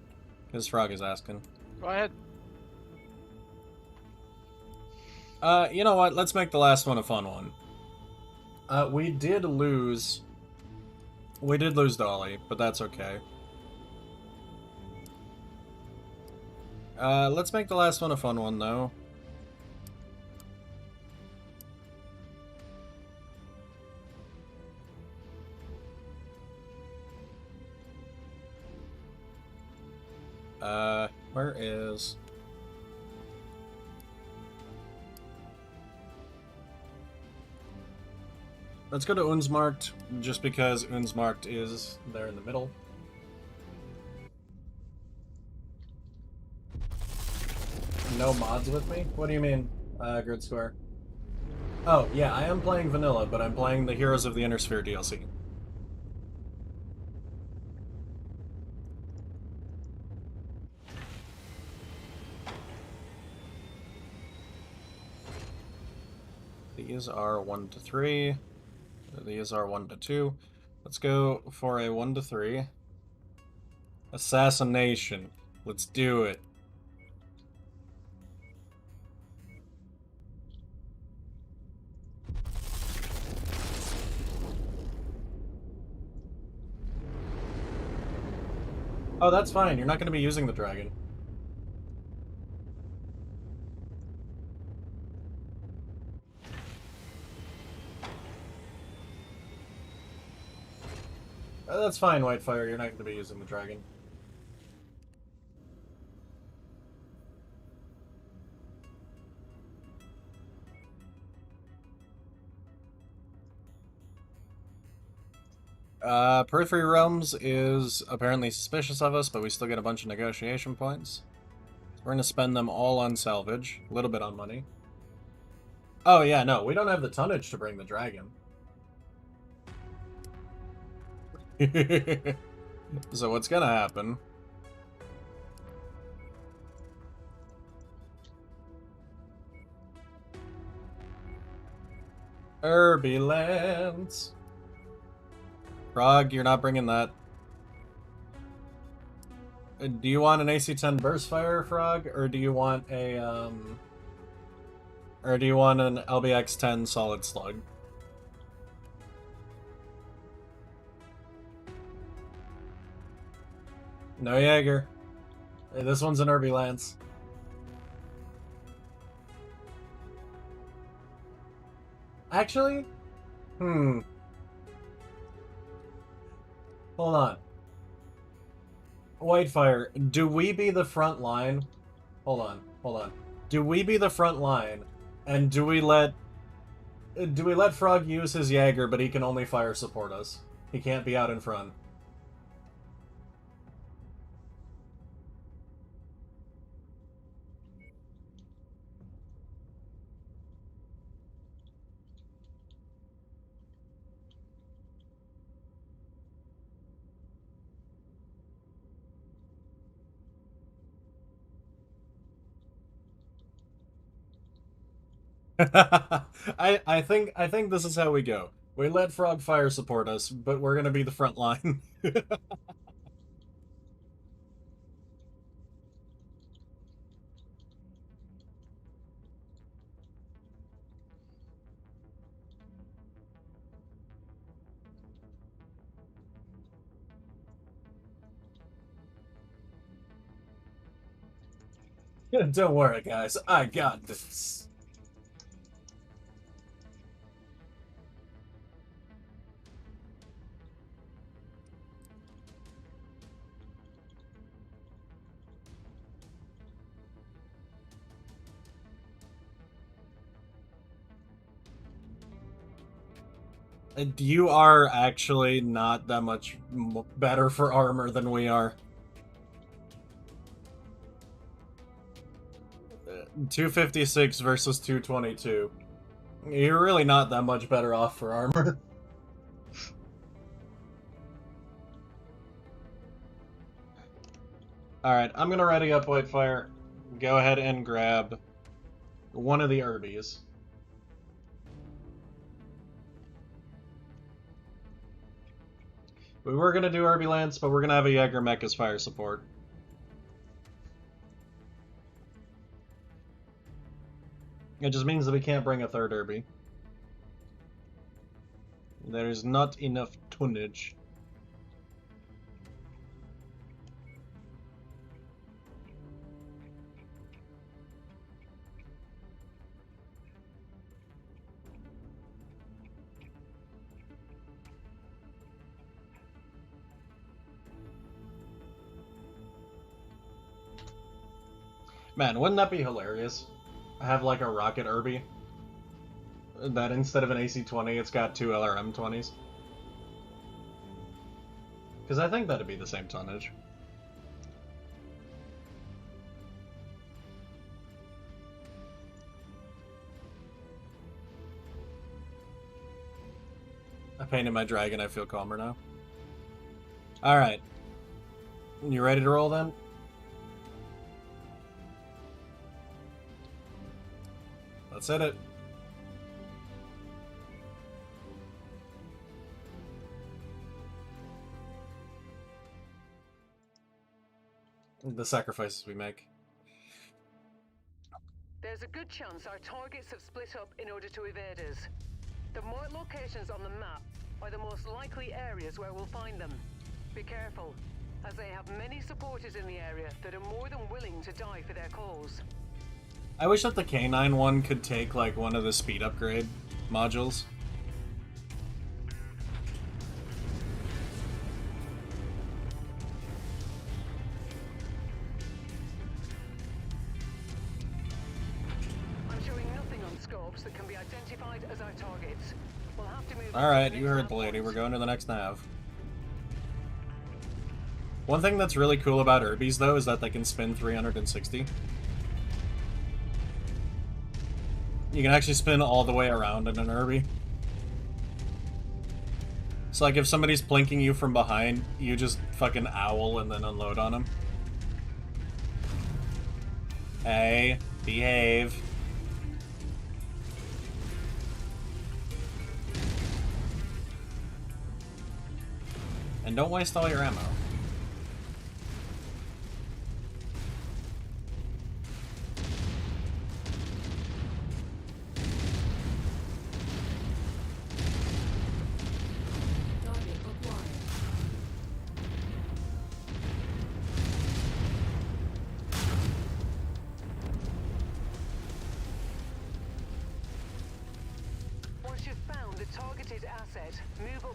His frog is asking. Go ahead. You know what? Let's make the last one a fun one. We did lose Dolly, but that's okay. Let's make the last one a fun one, though. Where is... Let's go to Unsmarkt, just because Unsmarkt is there in the middle. No mods with me? What do you mean, Grid Square? Oh, yeah, I am playing vanilla, but I'm playing the Heroes of the Inner Sphere DLC. These are 1 to 3. These are 1 to 2. Let's go for a 1 to 3. Assassination. Let's do it. Oh, that's fine. You're not going to be using the dragon. That's fine, Whitefire. You're not going to be using the dragon. Periphery Realms is apparently suspicious of us, but we still get a bunch of negotiation points. We're going to spend them all on salvage, a little bit on money. Oh yeah, no, we don't have the tonnage to bring the dragon. So what's gonna happen? Lands. Frog, you're not bringing that. Do you want an AC-10 burst fire, Frog, or do you want a or do you want an LBX-10 solid slug? No Jaeger. Hey, this one's an Irby Lance. Actually? Hold on. Whitefire, do we be the front line? Hold on. Do we be the front line, and do we let Frog use his Jaeger, but he can only fire support us? He can't be out in front. I think this is how we go. We let Frog fire support us, but we're gonna be the front line. Don't worry, guys. I got this. You are actually not that much better for armor than we are. 256 versus 222. You're really not that much better off for armor. Alright, I'm gonna ready up Whitefire. Go ahead and grab one of the Irbies. We were gonna do Irby Lance, but we're gonna have a Jaeger mech as fire support. It just means that we can't bring a third Irby. There's not enough tonnage. Man, wouldn't that be hilarious? Have like a rocket Irby that instead of an AC-20, it's got two LRM-20s. Because I think that'd be the same tonnage. I painted my dragon, I feel calmer now. Alright. You ready to roll then? Let's hit it. The sacrifices we make. There's a good chance our targets have split up in order to evade us. The more locations on the map are the most likely areas where we'll find them. Be careful. as they have many supporters in the area that are more than willing to die for their cause. I wish that the K9 one could take, like, one of the speed upgrade modules. I'm showing nothing on scopes that can be identified as our targets. We'll have to move. Alright, you heard the lady. We're going to the next nav. One thing that's really cool about Urbies, though, is that they can spin 360. You can actually spin all the way around in an Urbie. So, like, if somebody's plinking you from behind, you just fucking owl and then unload on them. Hey, behave. And don't waste all your ammo.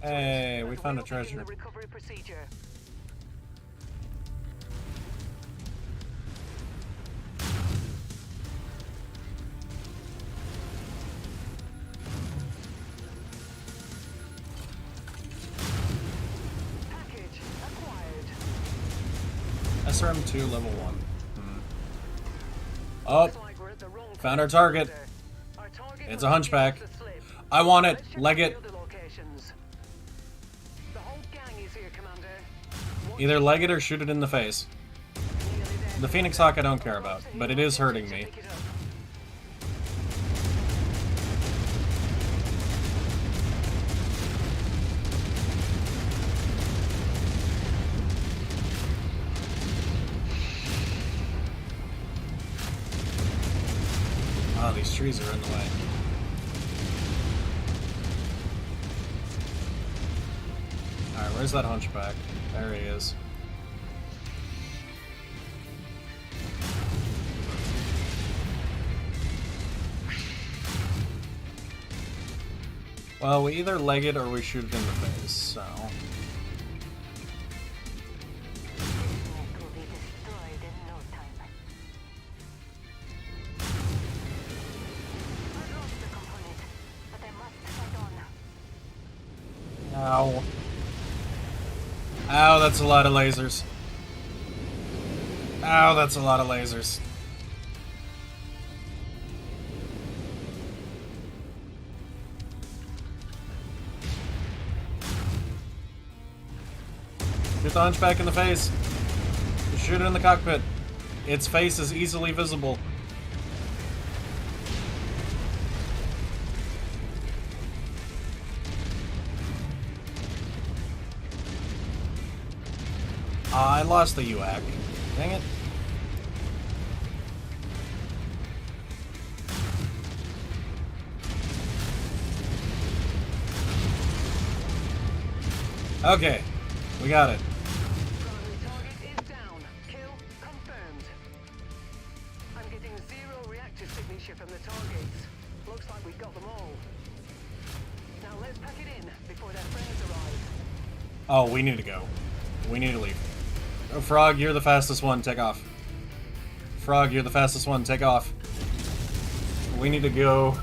Hey, we found a treasure. Recovery procedure. Package acquired. SRM2 level 1. Oh, found our target. It's a hunchback. I want it. Leg it. Either leg it or shoot it in the face. The Phoenix Hawk I don't care about, but it is hurting me. Oh, these trees are in the way. Alright, where's that hunchback? There he is. Well, we either leg it or we shoot it in the face, so... Ow. Ow, that's a lot of lasers. Ow, that's a lot of lasers. Shoot the hunchback in the face. Shoot it in the cockpit. Its face is easily visible. I lost the UAC. Dang it. Okay, we got it. Target is down. Kill confirmed. I'm getting 0 reactor signature from the targets. Looks like we got them all. Now let's pack it in before their friends arrive. Oh, we need to go. We need to leave. Oh, Frog, you're the fastest one. Take off. Frog, you're the fastest one. Take off. We need to go.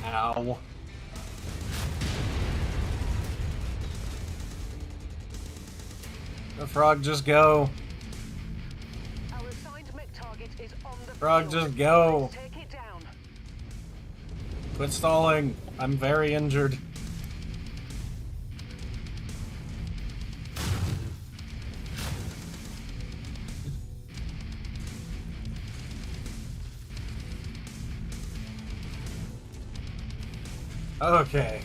Ow. The Frog, just go. Our assigned mech target is on the Frog, field. just go. Let's take it down. Quit stalling. I'm very injured. Okay.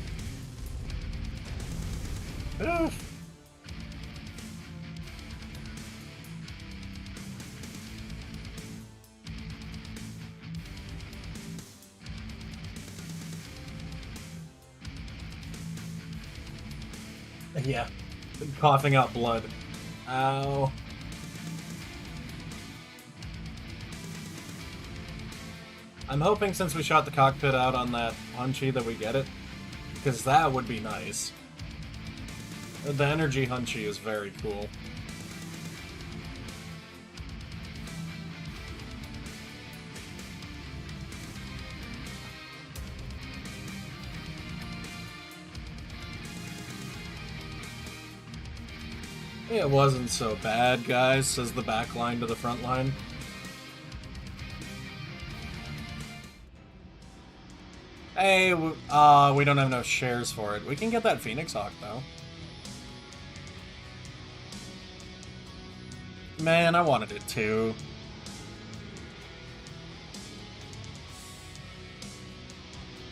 Oof. Yeah. Coughing out blood. Ow. I'm hoping since we shot the cockpit out on that Hunchy that we get it. Because that would be nice. The energy Hunchy is very cool. It wasn't so bad, guys, says the back line to the front line. Hey, we don't have enough shares for it. We can get that Phoenix Hawk, though. Man, I wanted it too.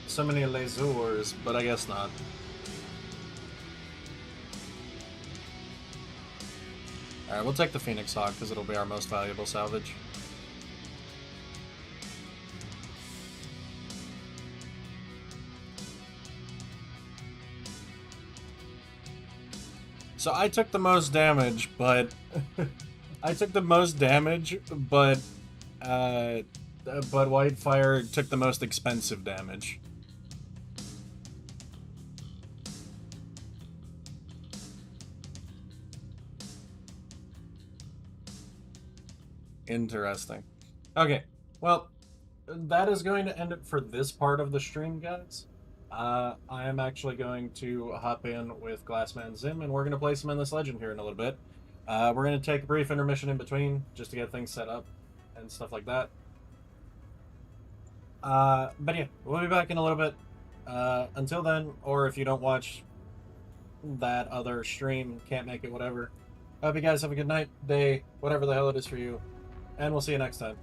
So many lasers, but I guess not. Alright, we'll take the Phoenix Hawk because it'll be our most valuable salvage. So I took the most damage, but Whitefire took the most expensive damage. Interesting. Okay, well, that is going to end it for this part of the stream, guys. I am actually going to hop in with Glassman Zim, and we're going to play some Endless Legend here in a little bit. We're going to take a brief intermission in between, just to get things set up and stuff like that. But yeah, we'll be back in a little bit. Until then, or if you don't watch that other stream, can't make it, whatever. I hope you guys have a good night, day, whatever the hell it is for you. And we'll see you next time.